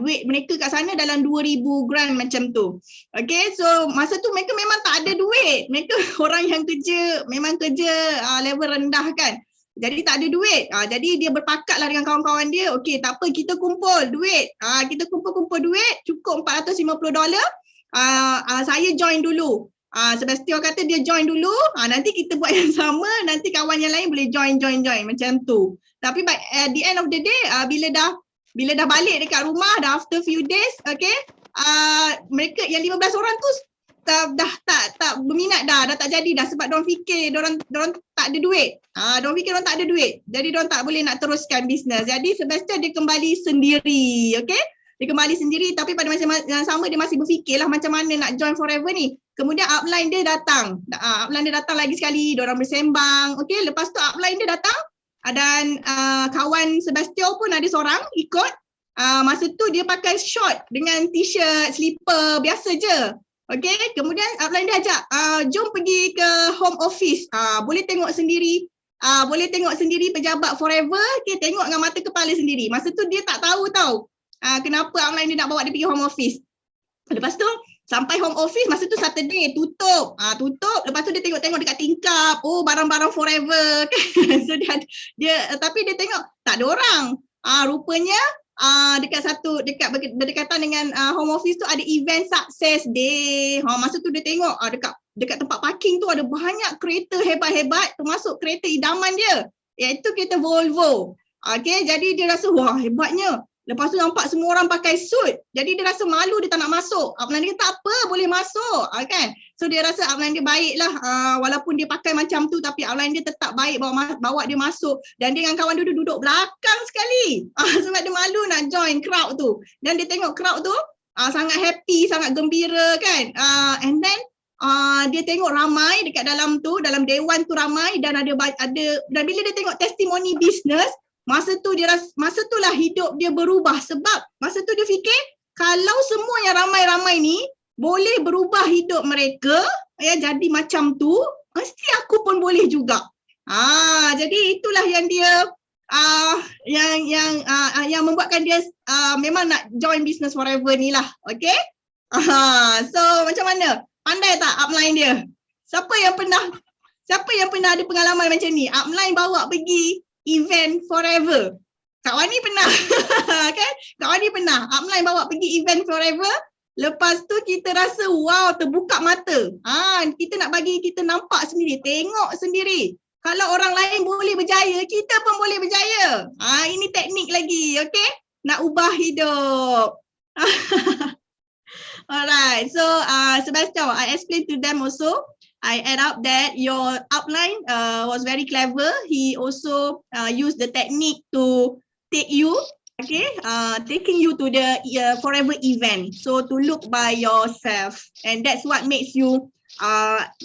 duit mereka kat sana dalam 2,000 grand macam tu. Okay, so masa tu mereka memang tak ada duit. Mereka orang yang memang kerja level rendah kan. Jadi tak ada duit. Jadi dia berpakat lah dengan kawan-kawan dia. Okay, tak apa, kita kumpul duit. Kita kumpul duit, cukup $450. Saya join dulu. Sebastiao kata dia join dulu. Nanti kita buat yang sama. Nanti kawan yang lain boleh join macam tu. Tapi at the end of the day, bila dah balik dekat rumah, dah after few days, okay, mereka yang 15 orang tu dah tak berminat dah tak jadi dah sebab diorang fikir diorang tak ada duit. Diorang fikir diorang tak ada duit. Jadi diorang tak boleh nak teruskan bisnes. Jadi Sebastiao dia kembali sendiri, okey? Dia kembali sendiri tapi pada masa yang sama dia masih berfikirlah macam mana nak join forever ni. Kemudian upline dia datang. Upline dia datang lagi sekali, diorang bersembang. Okey, lepas tu upline dia datang dan kawan Sebastiao pun ada seorang ikut. Masa tu dia pakai short dengan t-shirt, slipper biasa je. Okay, kemudian upline dia ajak, jom pergi ke home office, boleh tengok sendiri pejabat forever, okay, tengok dengan mata kepala sendiri. Masa tu dia tak tahu tau kenapa upline dia nak bawa dia pergi home office. Lepas tu sampai home office, masa tu Saturday tutup, lepas tu dia tengok-tengok dekat tingkap, oh barang-barang forever kan. So dia tapi dia tengok tak ada orang. Rupanya dekat berdekatan dengan home office tu ada event success day. Masa tu dia tengok dekat tempat parking tu ada banyak kereta hebat-hebat termasuk kereta idaman dia iaitu kereta Volvo. Okay, jadi dia rasa wah hebatnya. Lepas tu nampak semua orang pakai suit. Jadi dia rasa malu, dia tak nak masuk. Upline dia tak apa, boleh masuk. Kan? So dia rasa upline dia baik lah. Walaupun dia pakai macam tu tapi upline dia tetap baik bawa dia masuk. Dan dia dengan kawan dia duduk belakang sekali. Sebab dia malu nak join crowd tu. Dan dia tengok crowd tu sangat happy, sangat gembira kan. And then dia tengok ramai dekat dalam dewan tu ramai dan dan bila dia tengok testimoni bisnes, masa tu lah hidup dia berubah sebab masa tu dia fikir kalau semua yang ramai-ramai ni boleh berubah hidup mereka ya jadi macam tu, mesti aku pun boleh juga. Jadi itulah yang dia yang membuatkan dia memang nak join business forever ni lah. Okay? So macam mana? Pandai tak upline dia? Siapa yang pernah ada pengalaman macam ni? Upline bawa pergi event forever. Kak Wani pernah. Kan? Kak Wani pernah. Upline bawa pergi event forever. Lepas tu kita rasa wow terbuka mata. Kita nak bagi kita nampak sendiri. Tengok sendiri. Kalau orang lain boleh berjaya, kita pun boleh berjaya. Ini teknik lagi. Okay? Nak ubah hidup. Alright. So Sebastiao, I explained to them also. I add up that your outline was very clever. He also used the technique to take you, okay, taking you to the forever event. So to look by yourself, and that's what makes you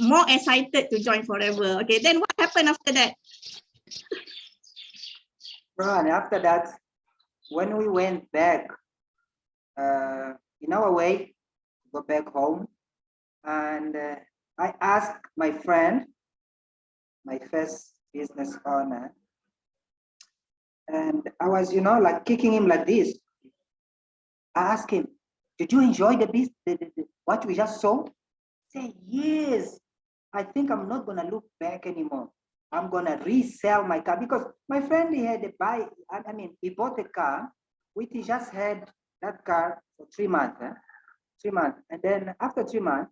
more excited to join forever. Okay, then what happened after that? Right, after that, when we went back, in our way, go back home, and I asked my friend, my first business owner, and I was, like kicking him like this. I asked him, did you enjoy the business, what we just saw? He said, yes. I think I'm not gonna look back anymore. I'm gonna resell my car because my friend, he had a buy. He bought a car, which he just had that car for 3 months. 3 months, and then after 3 months,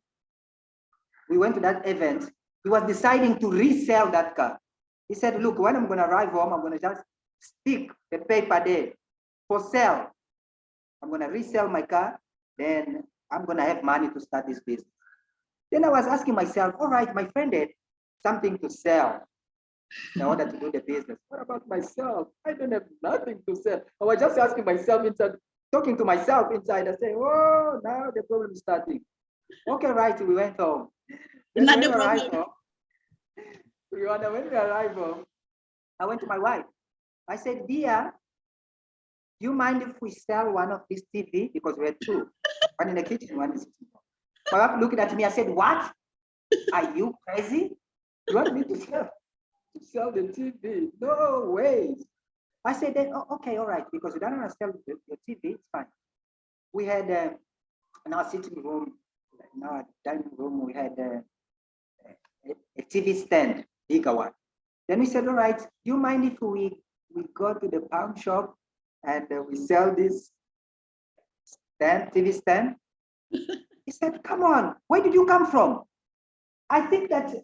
we went to that event. He was deciding to resell that car. He said, look, when I'm going to arrive home, I'm going to just stick the paper there for sale. I'm going to resell my car, then I'm going to have money to start this business. Then I was asking myself, all right, my friend had something to sell in order to do the business. What about myself? I don't have nothing to sell. I was just asking myself inside, talking to myself inside. I say, oh, now the problem is starting. Okay, right, we went home. Then when we arrived home, I went to my wife. I said, dear, do you mind if we sell one of these TV? Because we had two, one in the kitchen, one in the kitchen. My wife looked at me and said, what? Are you crazy? You want me to sell the TV? No way. I said, then, oh, okay, all right, because you don't want to sell the TV, it's fine. We had in our sitting room, in our dining room, we had a TV stand, bigger one. Then we said, all right, do you mind if we go to the pawn shop and we sell this TV stand? He said, come on, where did you come from? I think that,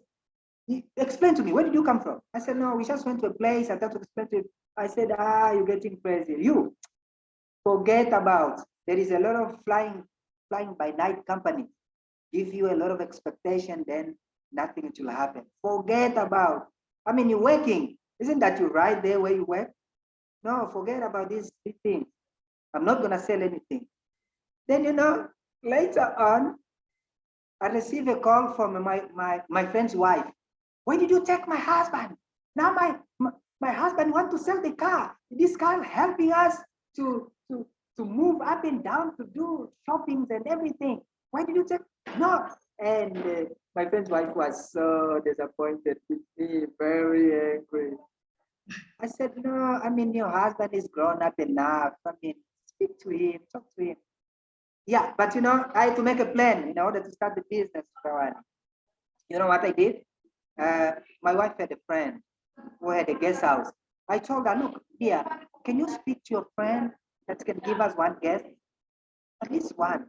explain to me, where did you come from? I said, no, we just went to a place, I thought to explain to you. I said, you're getting crazy. You, forget about, there is a lot of flying flying by night company give you a lot of expectation, then nothing will happen. Forget about, I mean, you're working. Isn't that you right there where you work? No, forget about these things. I'm not going to sell anything. Then, later on, I received a call from my friend's wife. Why did you take my husband? Now my husband want to sell the car. This car helping us to move up and down, to do shoppings and everything. Why did you take? No. And my friend's wife was so disappointed with me, very angry. I said, no, I mean, your husband is grown up enough. I mean, speak to him, talk to him. Yeah, but I had to make a plan in order to start the business. You know what I did? My wife had a friend who had a guest house. I told her, look, dear, can you speak to your friend that can give us one guest? At least one.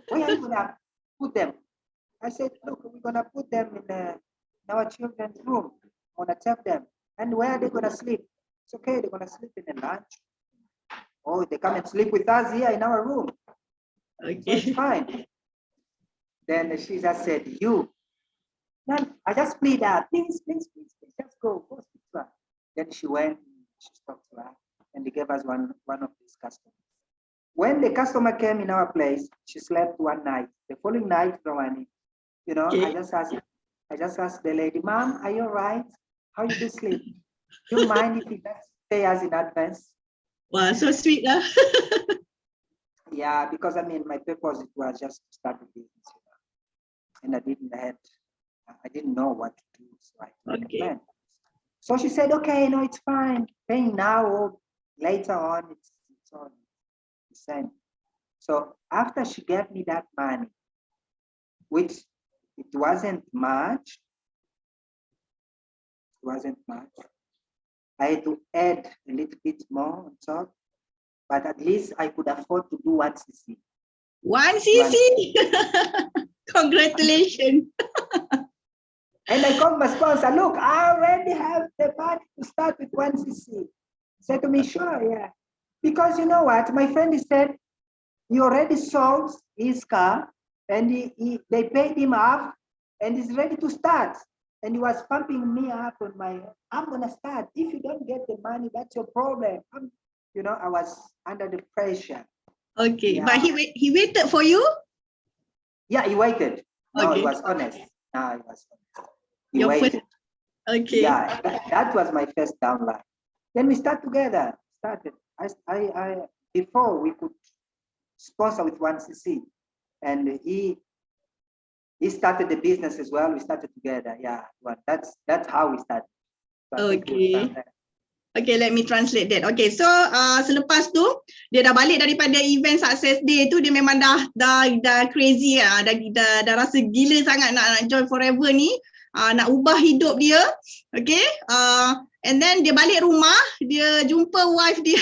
Where are you gonna put them? I said, look, we're gonna put them in our children's room. I'm gonna take them. And where are they gonna sleep? It's okay, they're gonna sleep in the lunch. Oh, they come and sleep with us here in our room. Okay. So it's fine. Then she just said, you. Then I just plead her, please, just go speak to her. Then she went, she spoke to her, and they gave us one of these customers. When the customer came in our place, she slept one night. The following night, Rawani, Okay. I just asked the lady, Mom, are you all right? How you do sleep? Do you mind if you just pay us in advance? Wow, so sweet. Yeah, because I mean, my purpose was just to start the business, and I didn't know what to do, so I made a plan. So she said, okay, no, it's fine. Paying now or later on, it's all the same. So after she gave me that money, which it wasn't much, I had to add a little bit more on top, but at least I could afford to do 1 cc. 1 cc. Congratulations. And I called my sponsor, look, I already have the money to start with 1 cc. He said to me, sure, yeah. Because you know what, my friend said, he already sold his car and they paid him off and he's ready to start. And he was pumping me up on I'm gonna start. If you don't get the money, that's your problem. I was under the pressure. Okay, yeah. But he waited for you? Yeah, he waited. No, Okay. he was honest. No, he was honest. He waited. Okay. Yeah, that was my first downline. Then we started. I before we could sponsor with 1 cc, and he started the business as well. We started together. Yeah, well, that's how we started. So Okay, let me translate that. Okay, so selepas tu dia dah balik daripada event Success Day tu, dia memang dah crazy lah, dah rasa gila sangat nak join Forever ni, nak ubah hidup dia. Okay, and then dia balik rumah, dia jumpa wife dia.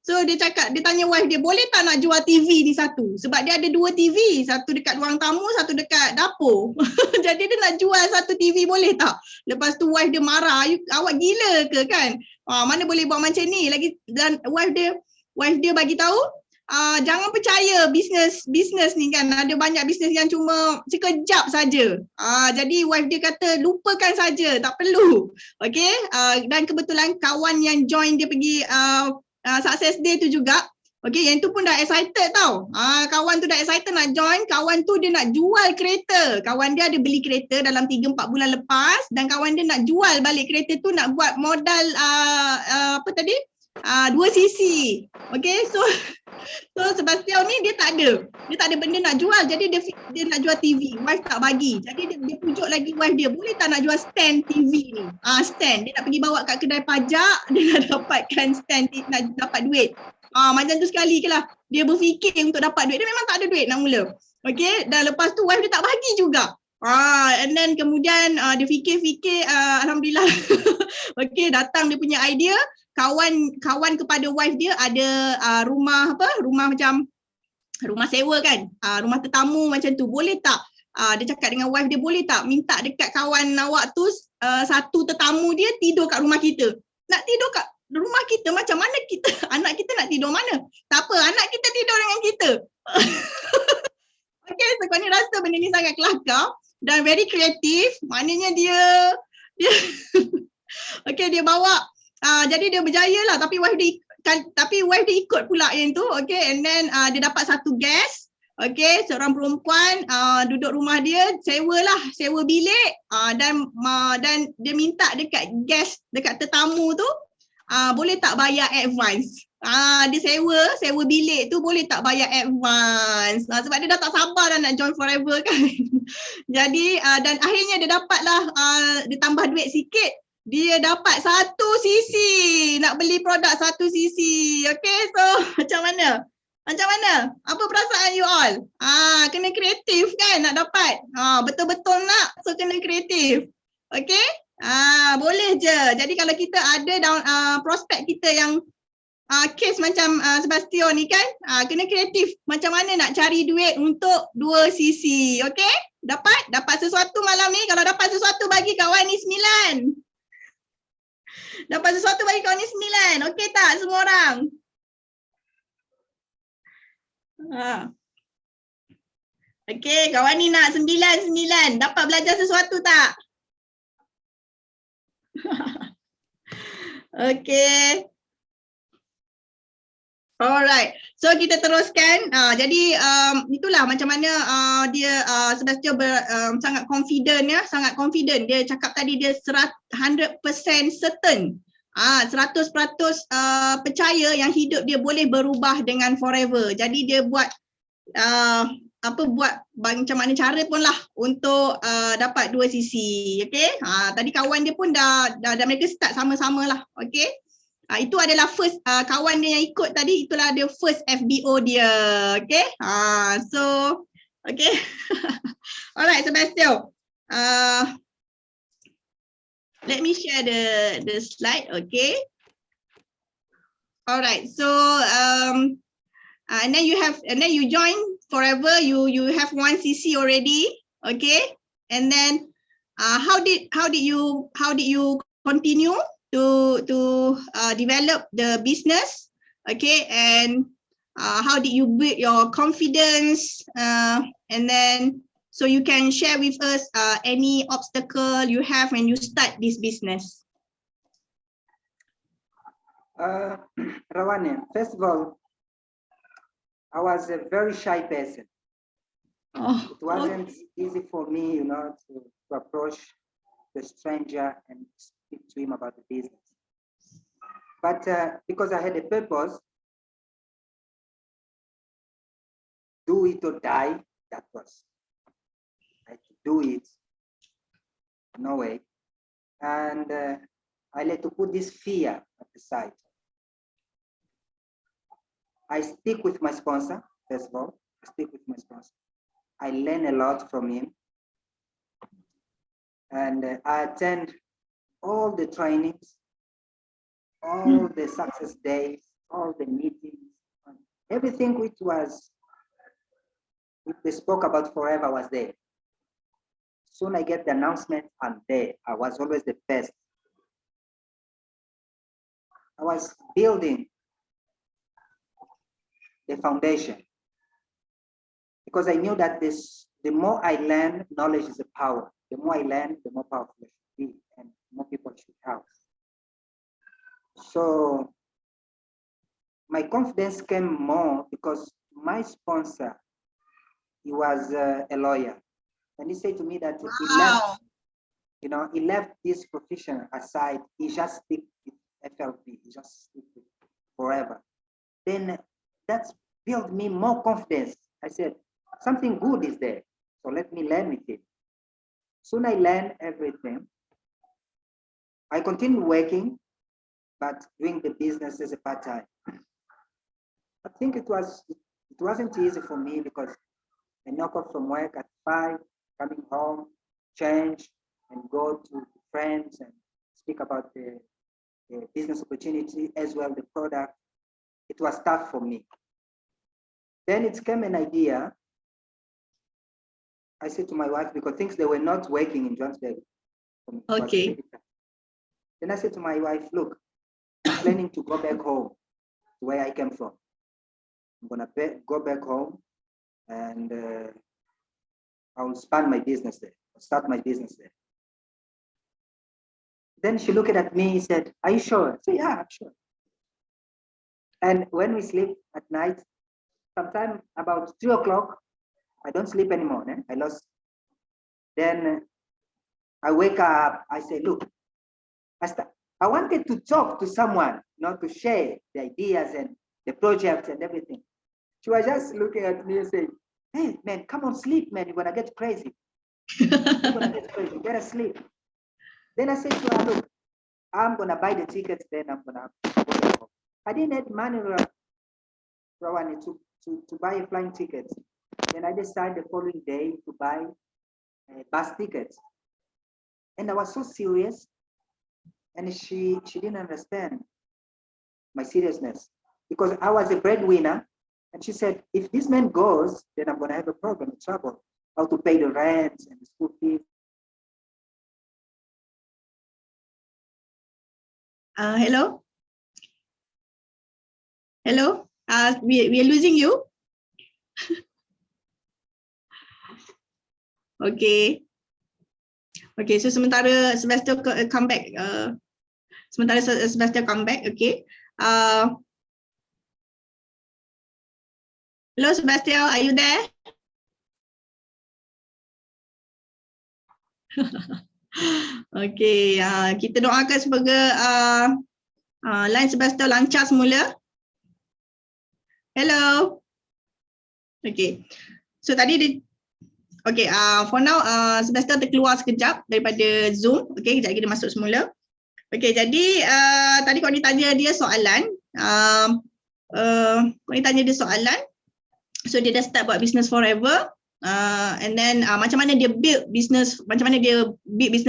So dia tanya wife dia, boleh tak nak jual TV ni satu? Sebab dia ada 2 TV, satu dekat ruang tamu, satu dekat dapur. Jadi dia nak jual satu TV, boleh tak? Lepas tu wife dia marah, awak gila ke kan? Mana boleh buat macam ni lagi. Dan wife dia bagi tahu, jangan percaya bisnes ni kan, ada banyak bisnes yang cuma sekejap saja. Jadi wife dia kata lupakan saja, tak perlu. Okay, dan kebetulan kawan yang join dia pergi Success Day tu juga, okay, yang tu pun dah excited tau. Kawan tu dah excited nak join. Kawan tu dia nak jual kereta. Kawan dia ada beli kereta dalam 3-4 bulan lepas, dan kawan dia nak jual balik kereta tu, nak buat modal 2 cc. Okay, so Sebastiao ni dia tak ada benda nak jual, jadi dia nak jual TV. Wife tak bagi, jadi dia pujuk lagi wife dia, boleh tak nak jual stand TV ni? Stand, dia nak pergi bawa kat kedai pajak, dia nak dapatkan stand, nak dapat duit. Macam tu sekali ke lah dia berfikir untuk dapat duit. Dia memang tak ada duit nak mula. Okay, dan lepas tu wife dia tak bagi juga. And then kemudian dia fikir-fikir, alhamdulillah. Okay, datang dia punya idea. Kawan kepada wife dia ada rumah macam rumah sewa kan, rumah tetamu macam tu. Boleh tak, dia cakap dengan wife dia, boleh tak minta dekat kawan awak tu, satu tetamu dia tidur kat rumah kita. Nak tidur kat rumah kita, macam mana kita anak kita nak tidur mana? Tak apa, anak kita tidur dengan kita. Okay, so kau ni rasa benda ni sangat kelakar dan very kreatif. Maknanya dia okay, dia bawa jadi dia berjaya lah, tapi wife dia ikut pula yang tu. Okay, and then dia dapat satu guest. Okay, seorang perempuan duduk rumah dia, sewa bilik dan dia minta dekat guest, dekat tetamu tu boleh tak bayar advance. Dia sewa bilik tu boleh tak bayar advance. Sebab dia dah tak sabar dah nak join forever kan. Jadi dan akhirnya dia dapatlah dia tambah duit sikit. Dia dapat 1 cc, nak beli produk 1 cc. Okay, so macam mana? Macam mana? Apa perasaan you all? Kena kreatif kan nak dapat. Betul-betul nak, so kena kreatif. Okay? Boleh je. Jadi kalau kita ada prospek kita yang case macam Sebastiao ni kan, kena kreatif. Macam mana nak cari duit untuk 2 cc. Okay? Dapat sesuatu malam ni. Kalau dapat sesuatu bagi kawan ni 9. Dapat sesuatu bagi kawan ni 9. Okay tak semua orang? Okay, kawan ni nak 9. Dapat belajar sesuatu tak? Okay. Alright. So kita teruskan. Jadi itulah macam mana dia Sebastiao sangat confident ya, sangat confident. Dia cakap tadi dia 100% certain. 100% percaya yang hidup dia boleh berubah dengan forever. Jadi dia buat macam mana cara pun lah untuk dapat 2 sisi. Okay, tadi kawan dia pun dah mereka start sama-sama lah. Okay, itu adalah first kawan dia yang ikut tadi, itulah dia first FBO dia. Okay, so okay. Alright Sebastiao, let me share the slide. Okay, alright, so and then you join forever, you have 1 cc already. Okay, and then how did you continue to develop the business? Okay, and how did you build your confidence, and then so you can share with us any obstacle you have when you start this business. Rawani, first of all, I was a very shy person. It wasn't easy for me, to approach the stranger and speak to him about the business. But because I had a purpose, do it or die, that was. I had to do it, no way. And I had to put this fear at the side. I stick with my sponsor, first of all. I stick with my sponsor. I learn a lot from him. And I attend all the trainings, all the success days, all the meetings, everything which they spoke about forever was there. Soon I get the announcement, I'm there. I was always the best. I was building the foundation because I knew that the more I learn, knowledge is a power. The more I learn, the more powerful I should be, and more people should help. So my confidence came more because my sponsor, he was a lawyer, and he said to me that he left this profession aside. He just stick with FLP. He just stick with forever. Then that's built me more confidence. I said, something good is there, so let me learn with it. Soon I learned everything. I continued working, but doing the business as a part-time. I think it wasn't easy for me because I knock off from work at 5, coming home, change, and go to friends and speak about the business opportunity as well, the product. It was tough for me. Then it came an idea. I said to my wife, because things they were not working in Johannesburg. Okay. Then I said to my wife, look, planning to go back home to where I came from. I'm gonna go back home and I'll start my business there. Then she looked at me and said, "Are you sure?" I said, "Yeah, I'm sure." And when we sleep at night, sometime about 3 o'clock, I don't sleep anymore. I lost. Then I wake up. I say, "Look, I wanted to talk to someone, not to share the ideas and the projects and everything." She was just looking at me and saying, "Hey, man, come on, sleep, man. You're gonna get crazy. You're gonna get crazy. You better sleep." Then I said to her, "Look, I'm gonna buy the tickets. Then I'm gonna go back home." I didn't have money, Rawani, to buy a flying ticket. Then I decided the following day to buy bus tickets. And I was so serious, and she didn't understand my seriousness because I was a breadwinner. And she said, "If this man goes, then I'm gonna have a problem, trouble, how to pay the rent and the school fees." Hello? Hello? We are losing you. Okay. Okay, so sementara Sebastiao come back. Sementara Sebastiao come back, okay. Hello Sebastiao, are you there? Okay, kita doakan semoga line Sebastiao lancar semula. Hello. Okay. So tadi dia okay, for now Sebastiao terkeluar sekejap daripada Zoom. Okay, kejap lagi dia masuk semula. Okay, jadi tadi kau ditanya dia soalan. Kau ditanya dia soalan. So dia dah start buat business forever. And then macam mana dia build business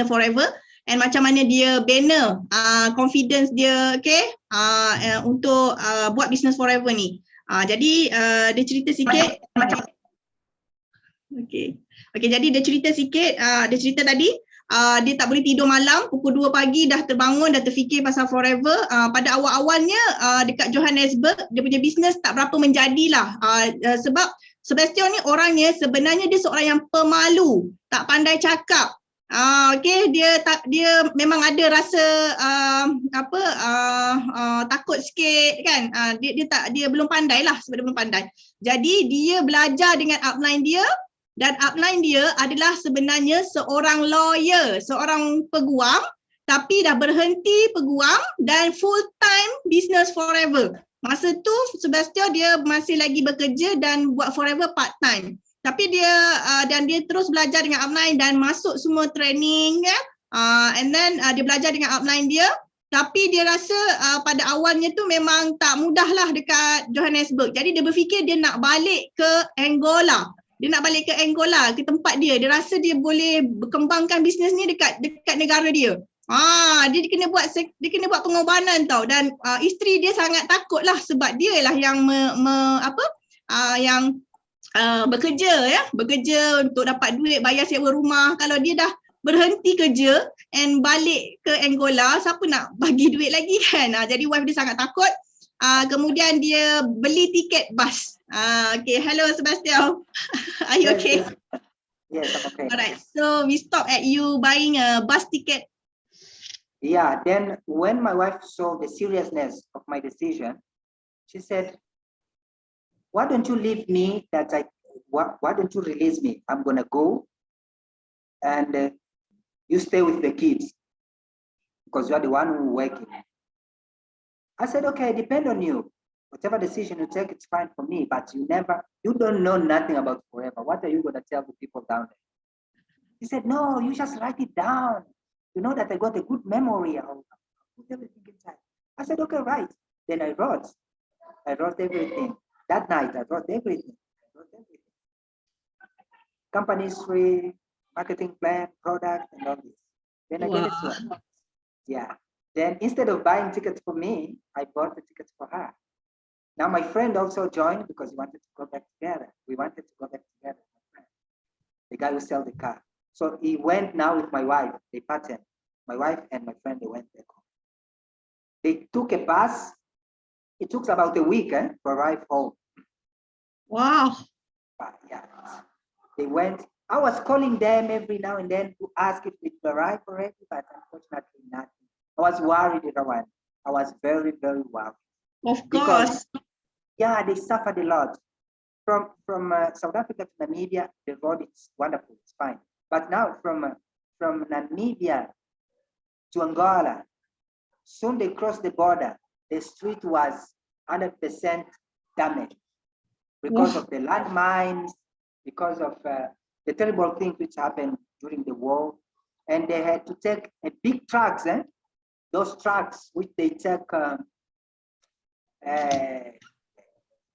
forever, and macam mana dia banner confidence dia, okay, untuk buat business forever ni. Jadi dia cerita sikit. Okay, jadi dia cerita sikit. Dia cerita tadi dia tak boleh tidur malam, pukul 2 pagi dah terbangun, dah terfikir pasal forever. Pada awal-awalnya dekat Johannesburg dia punya business tak berapa menjadilah, sebab Sebastiao ni orangnya sebenarnya dia seorang yang pemalu, tak pandai cakap. Okay, dia memang ada rasa takut sikit kan. Dia belum pandai lah, sebab dia belum pandai. Jadi dia belajar dengan upline dia, dan upline dia adalah sebenarnya seorang lawyer, seorang peguam, tapi dah berhenti peguam dan full time business forever. Masa tu Sebastiao dia masih lagi bekerja dan buat forever part time. Tapi dia dan dia terus belajar dengan upline dan masuk semua training ya. And then dia belajar dengan upline dia, tapi dia rasa pada awalnya tu memang tak mudah lah dekat Johannesburg. Jadi dia berfikir dia nak balik ke Angola. Dia nak balik ke Angola, ke tempat dia. Dia rasa dia boleh berkembangkan bisnes ni dekat negara dia. Dia kena buat pengorbanan tau, dan isteri dia sangat takut lah sebab dia lah yang bekerja untuk dapat duit bayar sewa rumah. Kalau dia dah berhenti kerja and balik ke Angola, siapa nak bagi duit lagi kan? Jadi wife dia sangat takut. Kemudian dia beli tiket bas. Okay, hello Sebastiao. Are you okay? Yes, I'm okay. Alright, so we stop at you buying a bus ticket. Yeah, then when my wife saw the seriousness of my decision, she said, "Why don't you leave me why don't you release me? I'm gonna go and you stay with the kids because you are the one who working." I said, "Okay, depend on you. Whatever decision you take, it's fine for me, but you don't know nothing about forever. What are you gonna tell the people down there?" He said, "No, you just write it down. You know that I got a good memory. I'll put everything inside." I said, "Okay, right." Then I wrote everything. That night, I wrote everything. Company history, marketing plan, product, and all this. Then I gave it to her. Yeah. Then instead of buying tickets for me, I bought the tickets for her. Now my friend also joined because we wanted to go back together. The guy who sell the car. So he went now with my wife. They parted. My wife and my friend, they went back home. They took a bus. It took about a week to arrive home. Wow. But yeah, they went. I was calling them every now and then to ask if it arrived already, but unfortunately nothing. I was worried, everyone. I was very, very worried. Of Because, course. yeah, they suffered a lot. From South Africa to Namibia, the road is wonderful, it's fine. But now from Namibia to Angola, soon they crossed the border. The street was 100% damaged because of the landmines, because of the terrible things which happened during the war. And they had to take a big trucks, those trucks which they take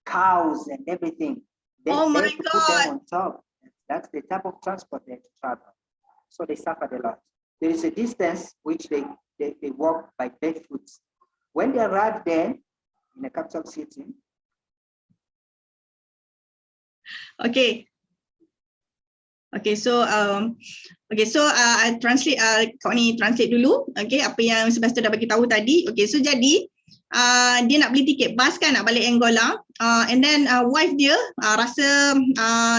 cows and everything. They Oh my had to put them on top. That's the type of transport they had to travel. So they suffered a lot. There is a distance which they walk by barefoot. When they arrived there in the capital city. Okay. Okay, so I translate, kau ni translate dulu. Okay, apa yang Sebastiao dah bagi tahu tadi. Okay, so jadi dia nak beli tiket bas kan nak balik Angola. And then wife dia rasa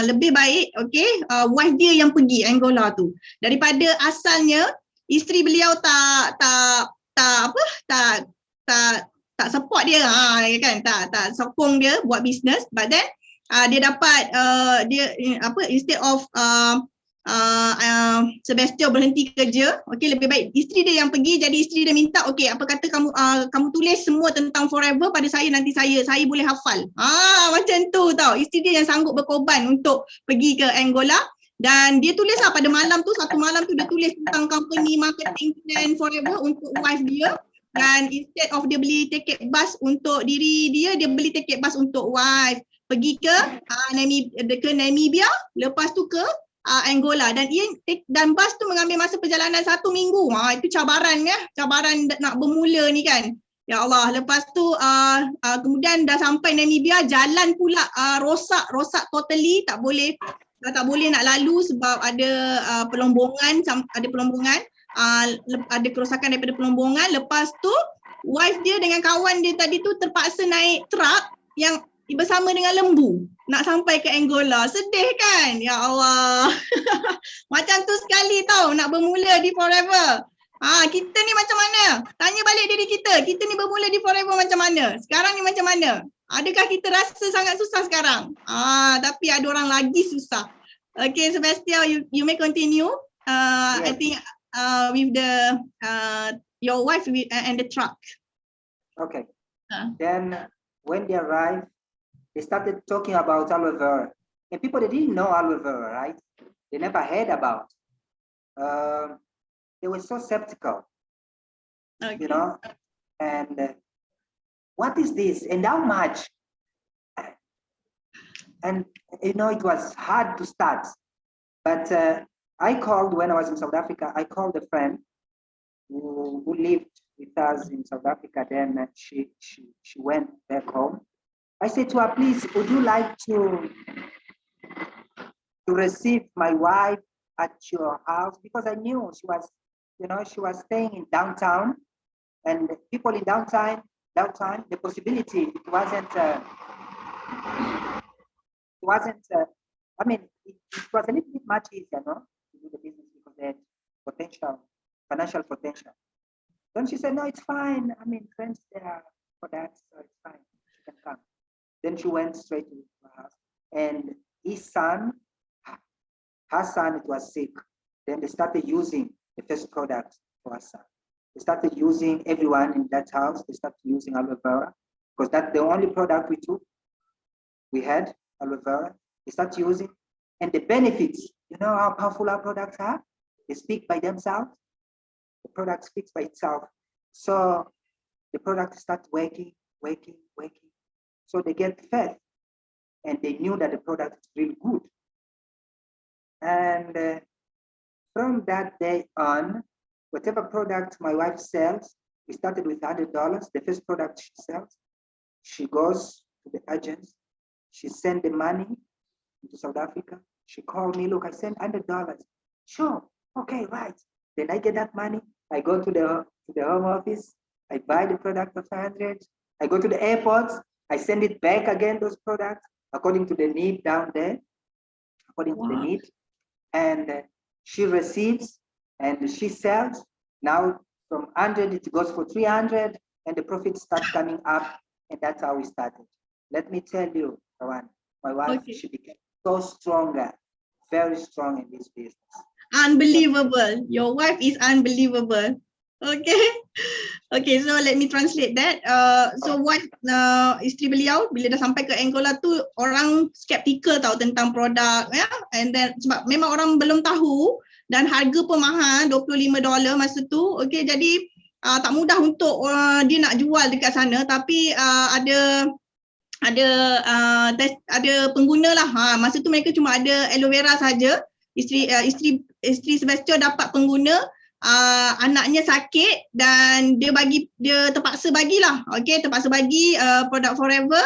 lebih baik, okay, wife dia yang pergi Angola tu daripada asalnya isteri beliau tak support dia, kan, tak sokong dia buat bisnes, but then dia dapat instead of Sebastiao berhenti kerja, okay, lebih baik isteri dia yang pergi. Jadi isteri dia minta, okay, apa kata kamu tulis semua tentang Forever pada saya, nanti saya boleh hafal. Macam tu tau, isteri dia yang sanggup berkorban untuk pergi ke Angola. Dan dia tulis lah pada malam tu, satu malam tu dia tulis tentang company marketing plan Forever untuk wife dia. Dan instead of dia beli tiket bas untuk diri dia, dia beli tiket bas untuk wife, pergi ke Namibia, lepas tu ke Angola, dan bas tu mengambil masa perjalanan 1 minggu. Itu cabaran ya, cabaran nak bermula ni kan. Ya Allah, lepas tu kemudian dah sampai Namibia, jalan pula rosak totally, tak boleh nak lalu sebab ada pelombongan, ada kerosakan daripada pelombongan. Lepas tu wife dia dengan kawan dia tadi tu terpaksa naik truk yang bersama dengan lembu nak sampai ke Angola. Sedih kan? Ya Allah. Macam tu sekali tau nak bermula di Forever. Kita ni macam mana? Tanya balik diri kita ni bermula di Forever macam mana? Sekarang ni macam mana? Adakah kita rasa sangat susah sekarang? Tapi ada orang lagi susah. Okay, Sebastiao, you may continue. Yes. I think with the your wife and the truck. Okay. Then when they arrived, they started talking about aloe vera. And people, they didn't know aloe vera, right? They never heard about. They were so skeptical, okay, you know, and what is this and how much? And, you know, it was hard to start. But I called, when I was in South Africa, I called a friend who lived with us in South Africa. Then she went back home. I said to her, please, would you like to receive my wife at your house? Because I knew she was, you know, she was staying in downtown, and people in downtown, the possibility, it wasn't, I mean, it was a little bit much easier, no, to do the business because they had financial potential. Then she said, no, it's fine. I mean, friends there for that, so it's fine. She can come. Then she went straight to her house, and her son, it was sick. Then they started using the first product for her son. They started using, everyone in that house, they started using aloe vera, because that's the only product we had, aloe vera. They started using, and the benefits, you know how powerful our products are? They speak by themselves. The product speaks by itself. So the product starts working. So they get fed, and they knew that the product is really good. And from that day on, whatever product my wife sells, we started with $100. The first product she sells, she goes to the agents, she sends the money to South Africa. She called me, look, I sent $100. Sure, okay, right. Then I get that money. I go to the home office. I buy the product for 500. I go to the airports. I send it back again, those products, according to the need down there, according to the need. And she receives and she sells. Now from 100, it goes for 300 and the profit starts coming up. And that's how we started. Let me tell you, Rawan, my wife, she became so stronger, very strong in this business. Unbelievable. Your wife is unbelievable. Okay. Okay, so let me translate that. So what isteri beliau bila dah sampai ke Angola tu orang skeptical tahu tentang produk ya, and then sebab memang orang belum tahu dan harga pun mahal $25 masa tu. Okay, jadi tak mudah untuk dia nak jual dekat sana, tapi ada pengguna lah. Masa tu mereka cuma ada aloe vera saja. Isteri Sebastiao dapat pengguna, anaknya sakit dan dia terpaksa bagilah. Okey, terpaksa bagi produk Forever,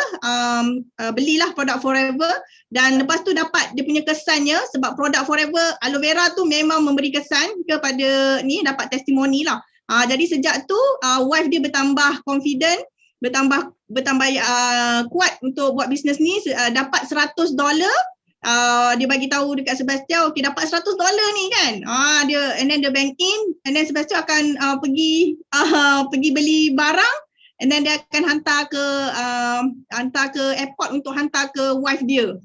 belilah produk Forever dan lepas tu dapat dia punya kesannya sebab produk Forever aloe vera tu memang memberi kesan kepada ni, dapat testimoni lah. Jadi sejak tu wife dia bertambah confident, bertambah kuat untuk buat bisnes ni. Dapat $100, dia bagi tahu dekat Sebastiao, okey dapat $100 ni kan. Dia and then dia bank in, and then Sebastiao akan pergi beli barang, and then dia akan hantar ke airport untuk hantar ke wife dia.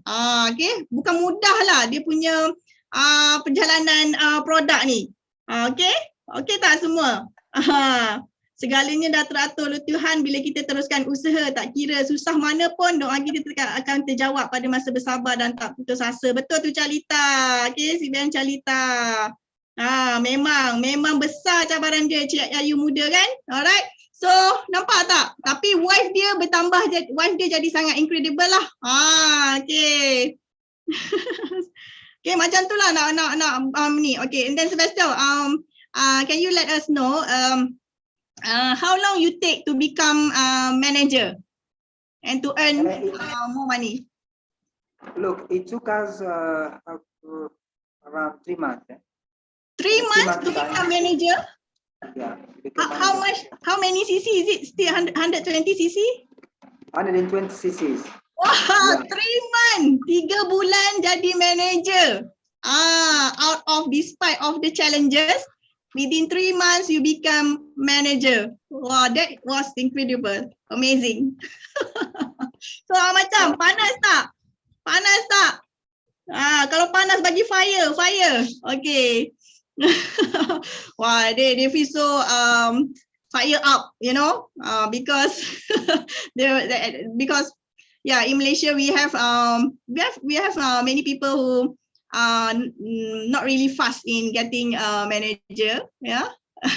Okey, bukan mudah lah dia punya perjalanan produk ni. Okey tak semua? Segalanya dah teratur oleh Tuhan. Bila kita teruskan usaha, tak kira susah mana pun, doa kita akan terjawab pada masa bersabar dan tak putus asa. Betul tu Calita. Okay, si Ben Calita. Memang besar cabaran dia, Cik Ayu muda kan? Alright. So, nampak tak? Tapi wife dia bertambah, wife dia jadi sangat incredible lah. Okay. Okay, macam tu lah nak ni. Okay, and then Sebastiao, can you let us know how long you take to become manager and to earn more money? Look, it took us around 3 months. 3 months to become manager? Yeah. How many cc is it? Still 120 cc? 120 cc's. Wow, 3 months, 3 bulan jadi manager. Out of, despite of the challenges, within 3 months you become manager. Wow, that was incredible, amazing. So macam panas tak? Panas tak? Kalau panas bagi fire. Okay. Wah, they feel so fire up, you know, because because yeah, in Malaysia we have many people who not really fast in getting a manager, yeah.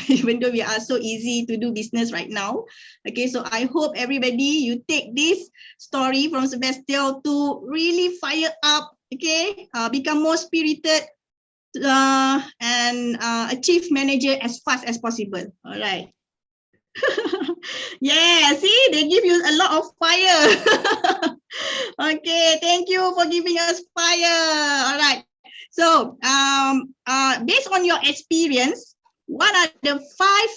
Even though we are so easy to do business right now. Okay, so I hope everybody you take this story from Sebastiao to really fire up, okay, become more spirited and achieve manager as fast as possible. All right. Yeah, see, they give you a lot of fire. Okay, thank you for giving us fire. All right. So, based on your experience, what are the five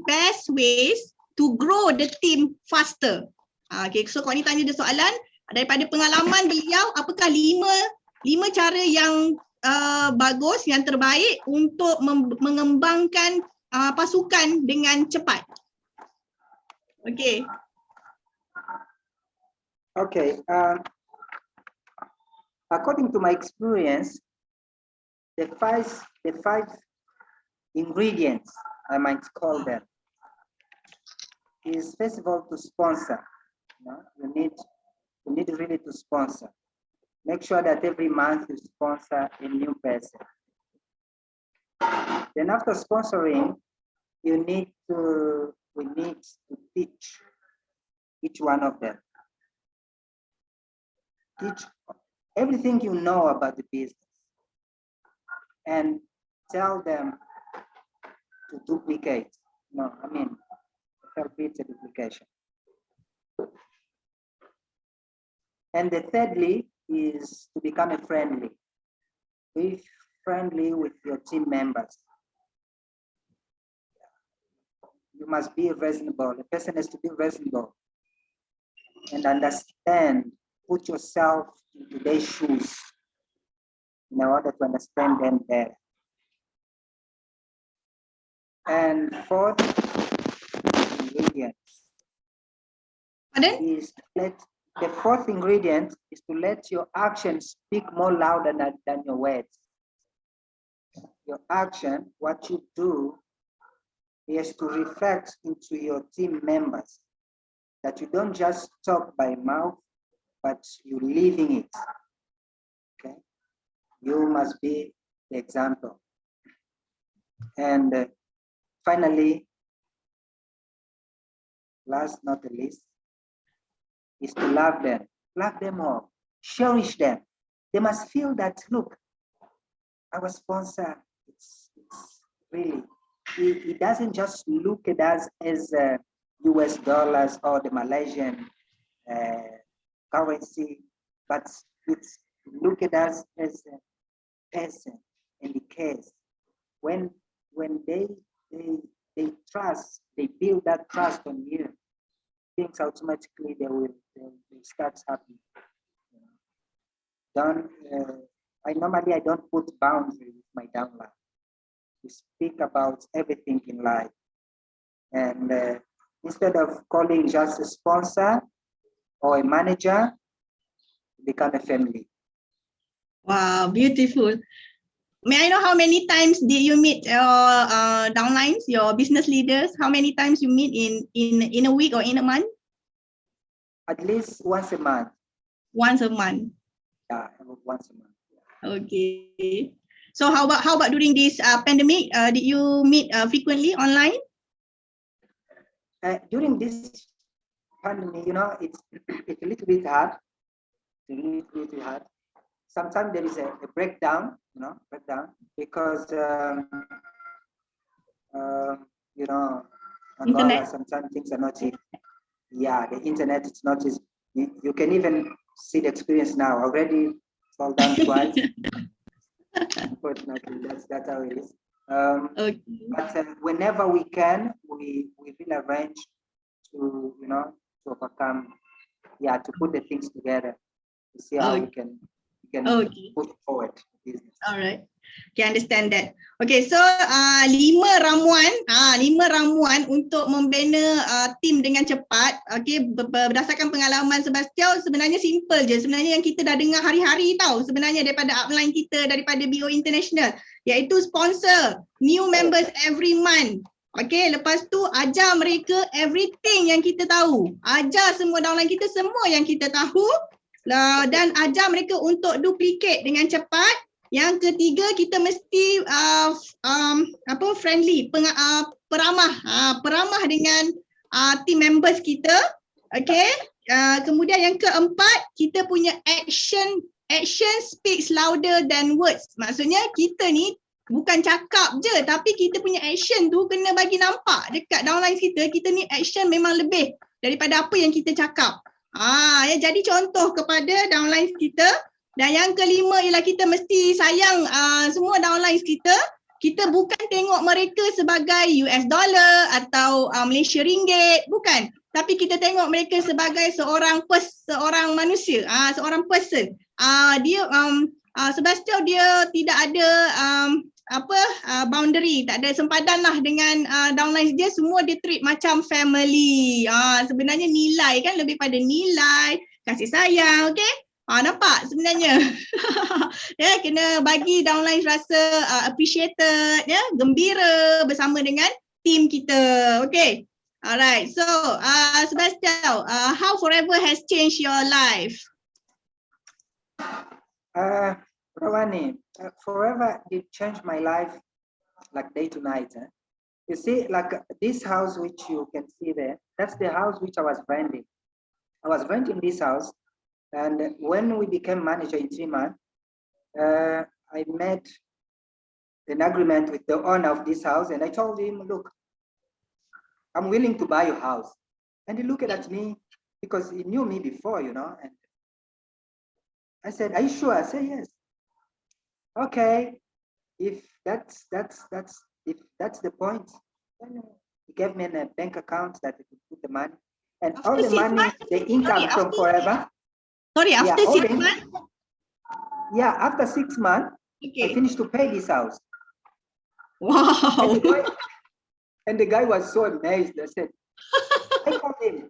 best ways to grow the team faster? Okay, so kalau ni tanya dia soalan daripada pengalaman beliau, apakah lima cara yang bagus, yang terbaik untuk mengembangkan pasukan dengan cepat? Okay. Okay. According to my experience, the five ingredients, I might call them, is first of all to sponsor. You need really to sponsor. Make sure that every month you sponsor a new person. Then after sponsoring, we need to teach each one of them. Teach everything you know about the business and tell them to duplicate. No, I mean, help it a duplication. And the thirdly is to become a friendly. Be friendly with your team members. you must be reasonable. The person has to be reasonable and understand, put yourself into their shoes in order to understand them better. And fourth ingredient Pardon? is the fourth ingredient is to let your actions speak more louder than your words. Your action, what you do, is to reflect into your team members, that you don't just talk by mouth, but you're living it. Okay, you must be the example. And finally, last not the least, is to love them all, cherish them. They must feel that, look, our sponsor, it's really, he doesn't just look at us as US dollars or the Malaysian currency, but it's look at us as a person and the case. When they trust, they build that trust on you, things automatically they start happening. I normally don't put boundaries with my downline. We speak about everything in life, and instead of calling just a sponsor or a manager, become a family. Wow, beautiful. May I know how many times did you meet your downlines, your business leaders? How many times you meet in a week or in a month? At least once a month. Once a month. Yeah, once a month. Okay. So how about during this pandemic? Did you meet frequently online? During this pandemic, it's a little bit hard. It's a little bit hard. Sometimes there is a breakdown, because Internet. sometimes things are not easy. Yeah, the internet is not easy. You can even see the experience now. Already fall down twice. Unfortunately, that's how it is. Okay. But whenever we can, we will arrange to to overcome, to put the things together to see how we can push forward business. All right. Okay, understand that. Okay, so 5 ramuan untuk membina tim dengan cepat. Okay, berdasarkan pengalaman Sebastiao, sebenarnya simple je. Sebenarnya yang kita dah dengar hari-hari tahu sebenarnya daripada upline kita, daripada BO International, iaitu sponsor new members every month. Okay, lepas tu ajar mereka everything yang kita tahu. Ajar semua downline kita semua yang kita tahu, dan ajar mereka untuk duplicate dengan cepat. Yang ketiga, kita mesti friendly, peramah dengan team members kita. Okay. Kemudian yang keempat, kita punya action speaks louder than words. Maksudnya kita ni bukan cakap je, tapi kita punya action tu kena bagi nampak dekat downline kita ni action memang lebih daripada apa yang kita cakap. Jadi contoh kepada downline kita. Dan yang kelima ialah kita mesti sayang semua downlines kita. Kita bukan tengok mereka sebagai US dollar atau Malaysia ringgit, bukan. Tapi kita tengok mereka sebagai seorang manusia, seorang person. Sebastiao dia tidak ada boundary, tak ada sempadan lah dengan downlines dia, semua dia treat macam family. Sebenarnya nilai kan, lebih pada nilai, kasih sayang, okay? Nampak sebenarnya. Kena bagi downlines rasa appreciated, gembira bersama dengan team kita. Okay. Alright. So, Sebastiao, how Forever has changed your life? Rawani, Forever did change my life like day to night. You see, like this house which you can see there, that's the house which I was renting. I was renting this house. And when we became manager in 3 months, I made an agreement with the owner of this house, and I told him, look, I'm willing to buy your house. And he looked at me because he knew me before, and I said, are you sure? I said, yes. Okay, if that's the point, then He gave me a bank account that I could put the money. And After all the 6 money, months? the income Sorry, from after- forever. Sorry, Yeah, after all 6 the- months? Yeah, after 6 months, I Okay. finished to pay this house. Wow. And the guy was so amazed. I said, I called him.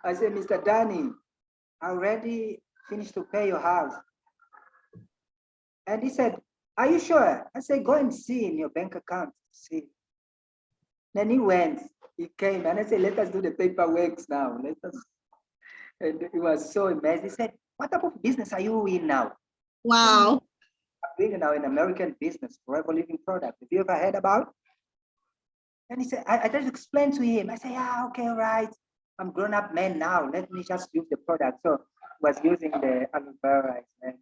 I said, Mr. Danny, I already finished to pay your house. And he said, are you sure? I said, go and see in your bank account. See. Then he went, he came, and I said, let us do the paperwork now. Let us. And he was so amazed. He said, what type of business are you in now? Wow. I'm doing now an American business, Forever Living Product. Have you ever heard about? And he said, I just explained to him. I said, yeah, okay, all right. I'm grown-up man now. Let me just use the product. So I was using the aloe vera. And,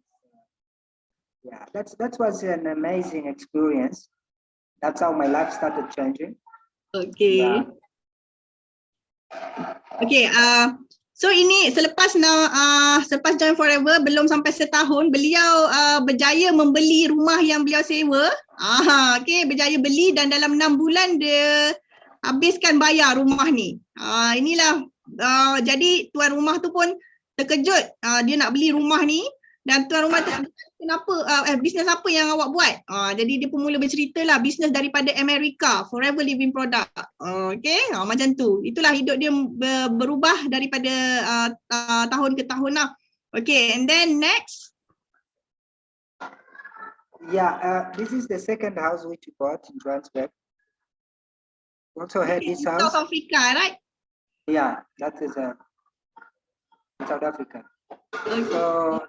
yeah, that was an amazing experience. That's how my life started changing. Okay. Yeah. Okay, so ini selepas join Forever belum sampai setahun, beliau berjaya membeli rumah yang beliau sewa. Okay, berjaya beli dan dalam 6 bulan dia habiskan bayar rumah ni. Inilah jadi tuan rumah tu pun terkejut dia nak beli rumah ni dan tuan rumah tu kenapa bisnes apa yang awak buat? Jadi dia pun mula bercerita lah bisnes daripada Amerika, Forever Living Product. Okay, macam tu. Itulah hidup dia berubah daripada tahun ke tahun lah. Okay, and then next. Yeah, this is the second house which we bought in Johannesburg. Also had this house. South Africa, right? Yeah, that is South Africa. Okay. So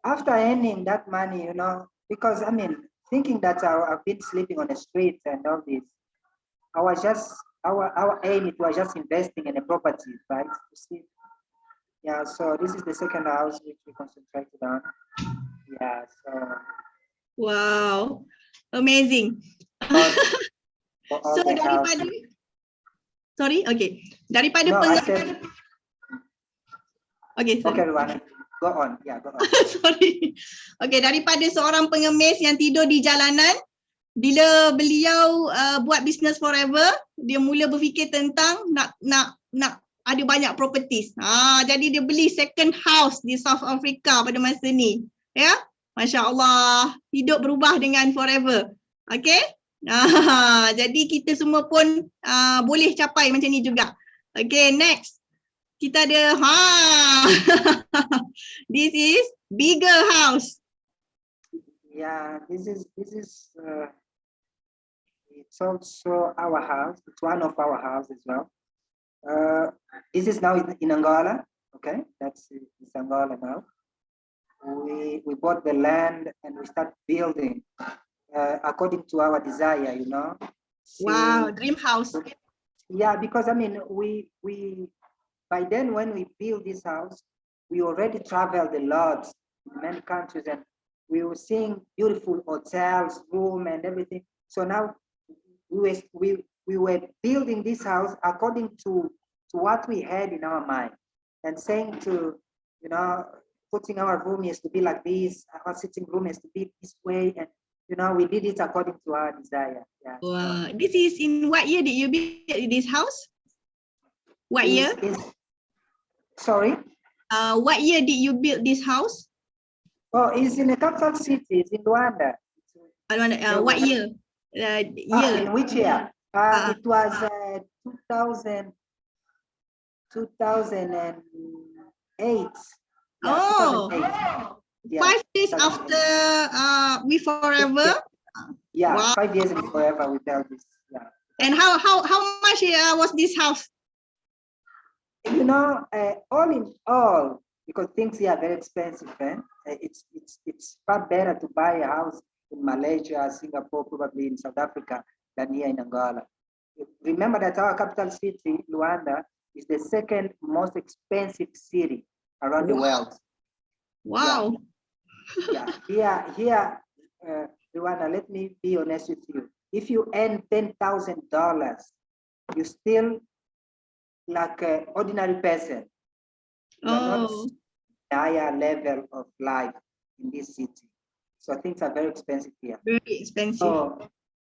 after earning that money, you know, because I mean, thinking that I've been sleeping on the streets and all this, I was just, our aim, it was just investing in a property, right? You see? Yeah, so this is the second house which we concentrated on. Yeah, so. Wow, amazing. For So daripada, sorry, okay. Daripada no, I said, okay, sorry. okay, Ruan, go on. Yeah, go on. Sorry. Okay, daripada seorang pengemis yang tidur di jalanan, bila beliau buat business Forever, dia mula berfikir tentang nak ada banyak properties. Jadi dia beli second house di South Africa pada masa ni. Ya, Masya Allah, hidup berubah dengan Forever. Okay. Jadi kita semua pun boleh capai macam ni juga. Okay, next. Kita ada this is bigger house. Yeah, this is it's also our house. It's one of our houses as well. This is now in Angola. Okay, it's Angola now. We bought the land and we start building according to our desire, you know. Wow, dream house. Yeah, because I mean, we by then when we built this house, we already traveled a lot in many countries and we were seeing beautiful hotels, room and everything. So now we were building this house according to what we had in our mind and saying to, you know, putting our room is to be like this, our sitting room is to be this way, and you know, we did it according to our desire. Yeah. Wow. This is in what year did you build this house? What year? Sorry? What year did you build this house? Oh, it's in the capital city, it's in Luanda. What year? Year. In which year? It was 2008. Yeah, oh, 2008. Yeah, 5 years after We Forever. Yeah, wow. 5 years in Forever we built this. Yeah. And how much was this house? You know, all in all, because things here are very expensive, it's far better to buy a house in Malaysia, Singapore, probably in South Africa than here in Angola. Remember that our capital city, Luanda, is the second most expensive city around the world. Wow. Yeah. Here, Luanda, let me be honest with you. If you earn $10,000, you still like an ordinary person. You are not higher level of life in this city. So things are very expensive here. Very expensive. So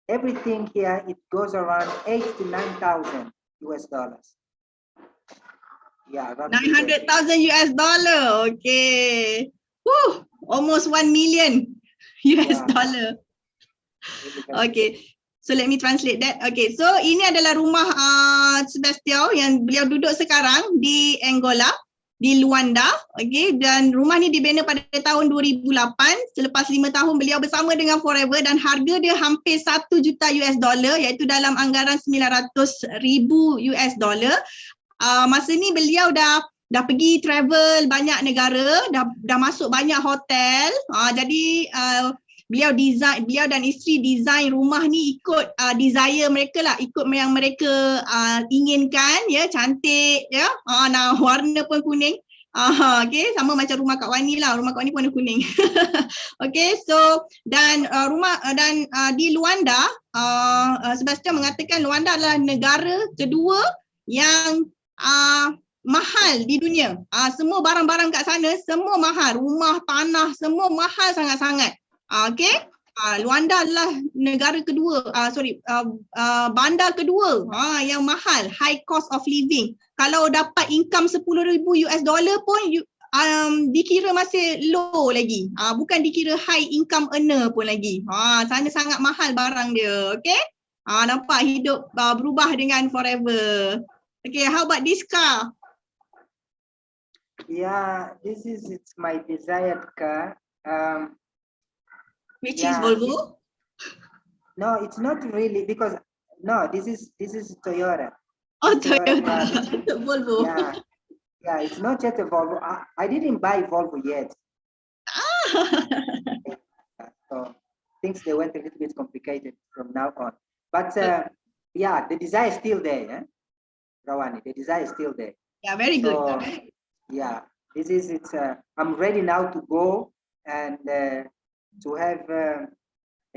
everything here, it goes around 8 to 9,000 US dollars. Yeah, around 900,000 US dollar. Okay. Woo, almost 1 million US Yeah. dollar. really very Okay. So let me translate that. Okay, so ini adalah rumah Sebastiao yang beliau duduk sekarang di Angola, di Luanda. Okay, dan rumah ni dibina pada tahun 2008. Selepas 5 tahun beliau bersama dengan Forever dan harga dia hampir 1 juta US dollar, iaitu dalam anggaran 900,000 US dollar. Masa ni beliau dah pergi travel banyak negara, dah masuk banyak hotel. Jadi beliau dan isteri design rumah ni ikut desire mereka lah, ikut yang mereka inginkan, ya, cantik, ya. Nah, warna pun kuning. Okay, sama macam rumah Kak Wani lah, rumah Kak Wani pun warna kuning. Okay, so dan di Luanda, Sebastian mengatakan Luanda adalah negara kedua yang mahal di dunia. Semua barang-barang kat sana semua mahal, rumah, tanah semua mahal sangat-sangat. Okay, Luanda adalah negara kedua, bandar kedua yang mahal, high cost of living. Kalau dapat income 10,000 US dollar pun dikira masih low lagi, bukan dikira high income earner pun lagi. Sana sangat mahal barang dia. Okay, nampak hidup berubah dengan Forever. Okay, how about this car? Yeah, it's my desired car. Which Yeah, is Volvo? No, it's not really, because no, this is Toyota. Oh, It's Toyota. Volvo. Yeah, it's not yet a Volvo. I didn't buy Volvo yet. So things, they went a little bit complicated from now on. But yeah, the desire is still there, yeah? Rawani, the desire is still there. Yeah, very good. So, yeah, I'm ready now to go and to have a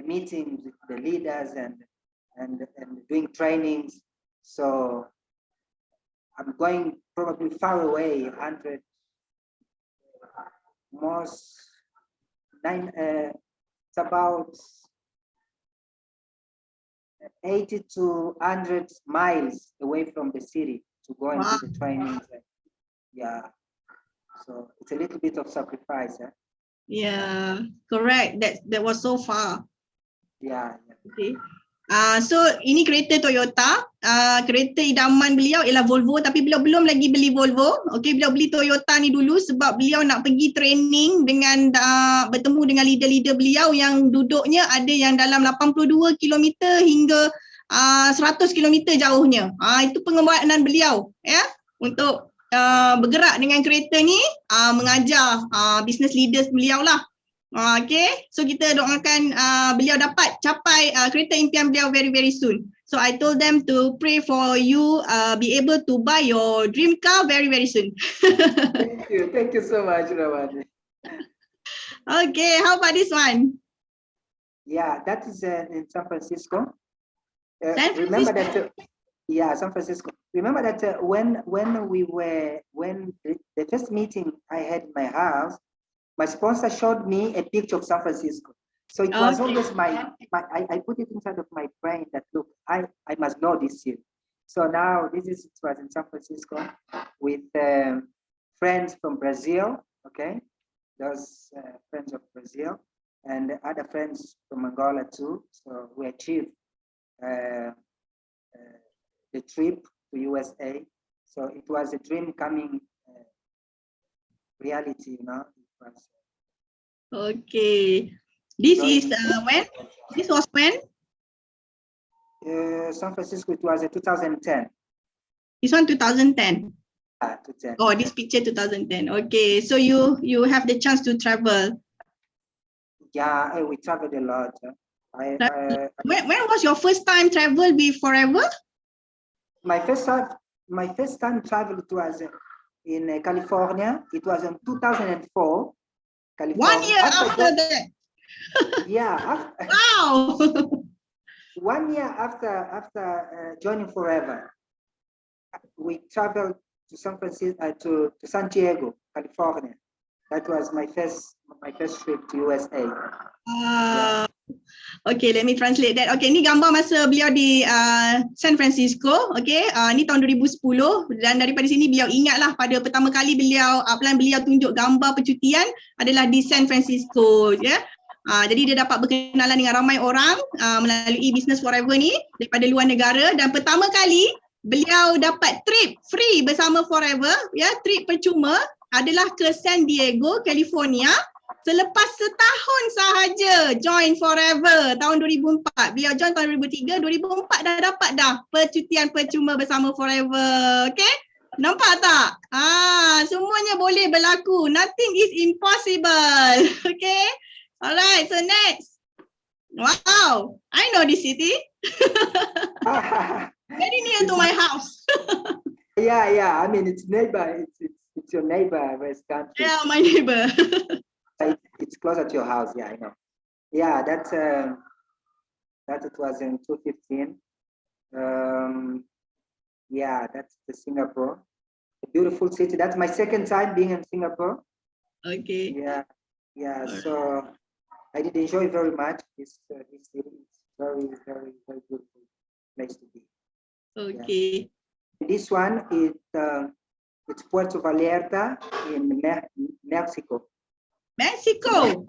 meeting with the leaders and doing trainings. So I'm going probably far away, 100, it's about 80 to 100 miles away from the city to go and do the trainings. Yeah, so it's a little bit of sacrifice. Yeah, correct. That was so far. Yeah. Okay. So ini kereta Toyota. Kereta idaman beliau ialah Volvo, tapi beliau belum lagi beli Volvo. Okay, beliau beli Toyota ni dulu sebab beliau nak pergi training dengan bertemu dengan leader-leader beliau yang duduknya ada yang dalam 82 km hingga 100 km jauhnya. Itu pengembangan beliau, ya, untuk bergerak dengan kereta ni, mengajar business leaders beliau lah. Okay, so kita doakan beliau dapat capai kereta impian beliau very very soon. So I told them to pray for you be able to buy your dream car very very soon. Thank you so much, Rawani. Okay, how about this one? Yeah, that is in San Francisco. Remember that San Francisco. Remember that when the first meeting I had in my house, my sponsor showed me a picture of San Francisco. So it was always I put it inside of my brain that, look, I must know this city. So now it was in San Francisco with friends from Brazil, okay? Those friends of Brazil and other friends from Angola too. So we achieved the trip to USA. So it was a dream coming reality, you know. Okay. This is when? This was when? San Francisco, it was 2010. This one 2010. 2010. Oh, this picture 2010. Okay, so you have the chance to travel. Yeah, we traveled a lot. When was your first time travel with Forever? My first time travel, it was in California. It was in 2004. California. 1 year after that. Yeah. Wow. 1 year after joining Forever, we traveled to San Francisco, to San Diego, California. That was my first trip to USA. Okay, let me translate that. Okay, ni gambar masa beliau di San Francisco. Okay, ni tahun 2010 dan daripada sini beliau ingatlah pada pertama kali beliau plan beliau tunjuk gambar percutian adalah di San Francisco. Ya. Jadi dia dapat berkenalan dengan ramai orang melalui Business Forever ni daripada luar negara dan pertama kali beliau dapat trip free bersama Forever, ya, trip percuma adalah ke San Diego, California. Selepas setahun sahaja join Forever tahun 2004. Beliau join tahun 2003, 2004 dah dapat dah percutian percuma bersama Forever. Okay? Nampak tak? Semuanya boleh berlaku. Nothing is impossible. Okay? Alright, so next. Wow, I know this city. Very near to my house. Yeah. I mean, it's neighbor. It's your neighbor, West Country. Yeah, my neighbor. It's closer to your house. Yeah, I know. Yeah, that it was in 2015. Yeah, that's the Singapore, a beautiful city. That's my second time being in Singapore. Okay. Yeah. So I did enjoy very much this city. It's very beautiful place to be. Okay. Yeah. This one is it's Puerto Vallarta in Mexico. Mexico.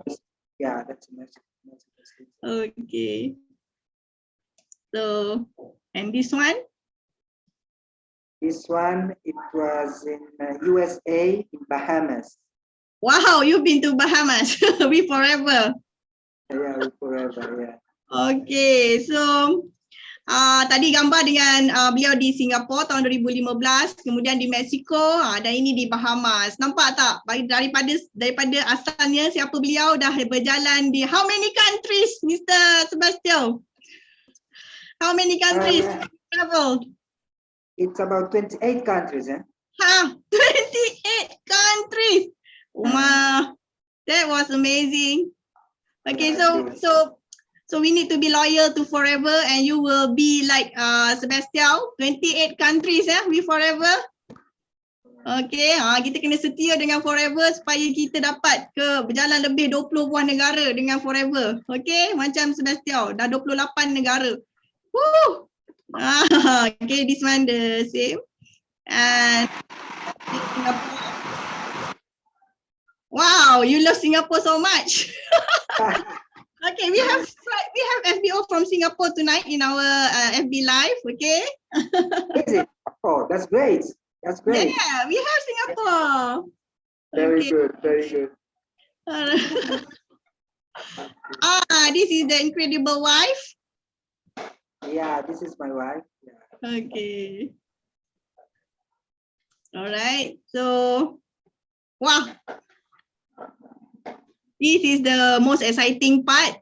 Yeah, that's Mexico. Okay. So, and this one? This one, it was in USA, in Bahamas. Wow, you've been to Bahamas. We forever. Yeah, we forever, yeah. Okay, so tadi gambar dengan beliau di Singapura tahun 2015, kemudian di Mexico dan ini di Bahamas. Nampak tak? Daripada asalnya siapa beliau dah berjalan di how many countries, Mr. Sebastiao? How many countries traveled? It's about 28 countries, eh? 28 countries. Wow, that was amazing. Okay, so we need to be loyal to Forever and you will be like Sebastiao, 28 countries we Forever. Okay, kita kena setia dengan Forever supaya kita dapat berjalan lebih 20 buah negara dengan Forever. Okay, macam Sebastiao, dah 28 negara. Woo! Okay, this one the same. And Singapore. Wow, you love Singapore so much. Okay, we have FBO from Singapore tonight in our FB live. Okay. Is it? Oh, that's great. That's great. Yeah, we have Singapore. Very Okay. good. Very good. This is the incredible wife. Yeah, this is my wife. Yeah. Okay. All right. So, wow. This is the most exciting part.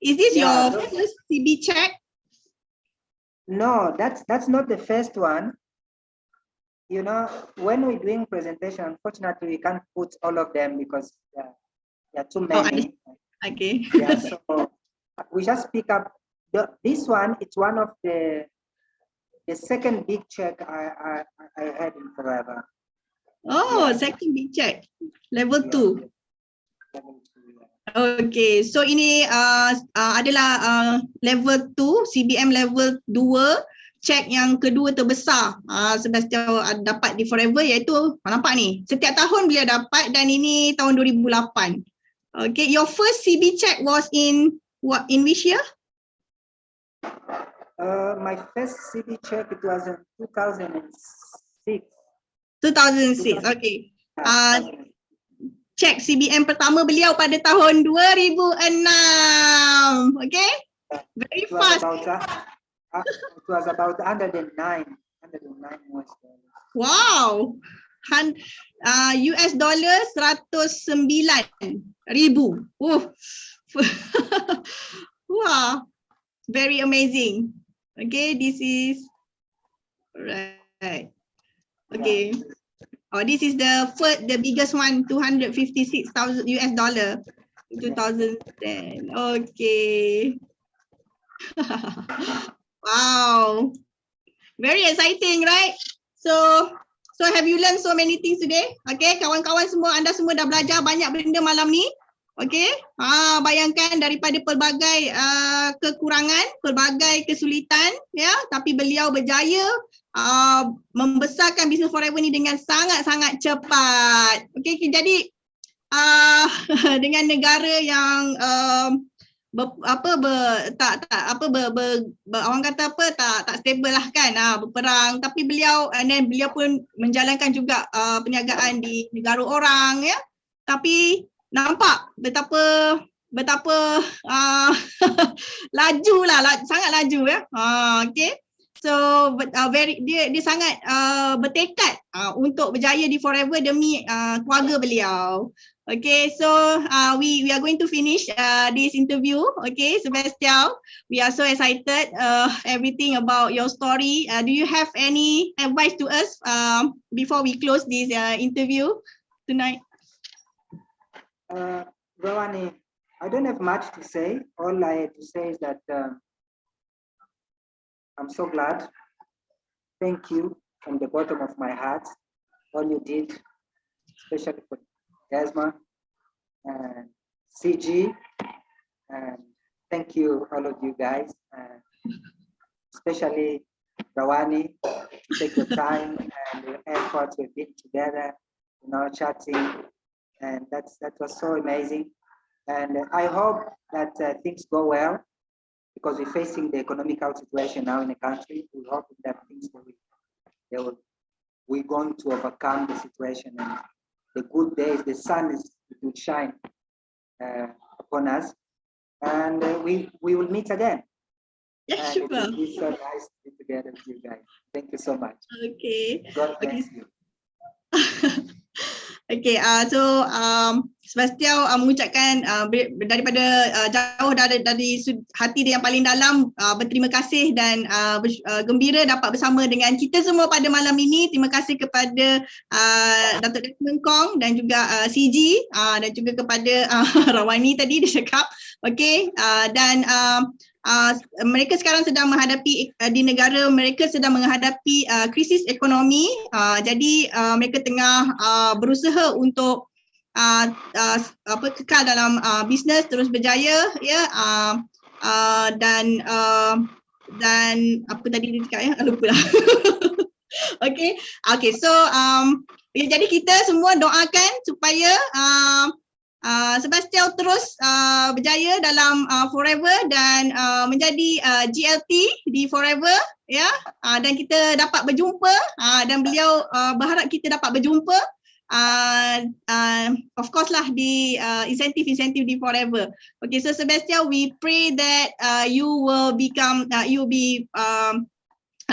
Is this your first CB check? No, that's not the first one. You know, when we're doing presentation, unfortunately, we can't put all of them because there are too many. Okay. Yeah, so we just pick up this one. It's one of the second big check I had in Forever. Oh, second big check, level 2. Okay, so ini adalah level 2, CBM level 2, check yang kedua terbesar Sebastiao dapat di Forever, iaitu nampak ni, setiap tahun beliau dapat dan ini tahun 2008. Okay, your first CB check was in which year? My first CB check, it was in 2006. 2006, okay. Check CBM pertama beliau pada tahun 2006. Okay? Very fast. It was about 109 US dollars. Wow. US dollar 109,000. Wow. Very amazing. Okay, this is right. Okay. Oh, this is the biggest one, 256,000 US dollar, 2010. Okay. Wow. Very exciting, right? So have you learned so many things today? Okay, kawan-kawan semua, anda semua dah belajar banyak benda malam ni. Okey, bayangkan daripada pelbagai kekurangan, pelbagai kesulitan, ya, tapi beliau berjaya membesarkan Business Forever ni dengan sangat-sangat cepat. Okey, jadi dengan negara yang orang kata apa, tak stable lah kan, berperang, tapi beliau pun menjalankan juga perniagaan di negara orang, ya. Tapi nampak betapa laju lah, sangat laju, ya. Okay. So dia sangat bertekad untuk berjaya di Forever demi keluarga beliau. Okay, so we are going to finish this interview. Okay, Sebastiao, we are so excited everything about your story. Do you have any advice to us before we close this interview tonight? Rawani, I don't have much to say. All I have to say is that I'm so glad. Thank you from the bottom of my heart. All you did, especially for Desmond and CG, and thank you all of you guys, especially Rawani. Take your time and your efforts. We've been together, chatting, and that was so amazing. And I hope that things go well, because we're facing the economical situation now in the country. We hope that things we're going to overcome the situation, and the good days, the sun will shine upon us, and we will meet again. Yeah, sure. It will be so nice to be together with you guys. Thank you so much. Okay. God bless you. Okay, so Sebastiao mengucapkan daripada jauh dari hati dia yang paling dalam, berterima kasih dan gembira dapat bersama dengan kita semua pada malam ini. Terima kasih kepada Datuk Desmond Kong dan juga CG, dan juga kepada Rawani tadi dia cakap. Okay, dan mereka sekarang sedang menghadapi di negara mereka sedang menghadapi krisis ekonomi, jadi mereka tengah berusaha untuk kekal dalam bisnes, terus berjaya, ya, dan apa tadi dia cakap, ya, lupa lah. Okay, so jadi kita semua doakan supaya Sebastiao terus berjaya dalam Forever dan menjadi GLT di Forever, ya, dan kita dapat berjumpa, dan beliau berharap kita dapat berjumpa, of course lah, di insentif di Forever. Okay, so Sebastiao, we pray that you will become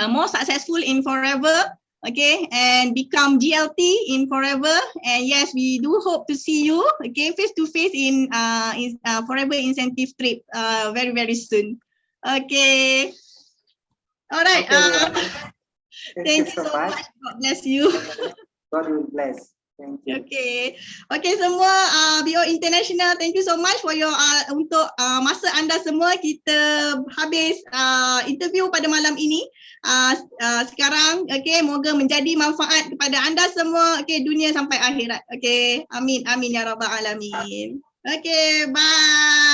more successful in Forever. Okay, and become GLT in Forever, and yes, we do hope to see you, okay, face to face in Forever incentive trip very, very soon. Okay, all right. Okay, thank you so much. God bless you. God will bless. Thank you. Okay, semua BO International, thank you so much for your untuk masa anda semua. Kita habis interview pada malam ini. Sekarang, okay, moga menjadi manfaat kepada anda semua, okay, dunia sampai akhirat. Okay, amin ya rabbal alamin. Okay, bye.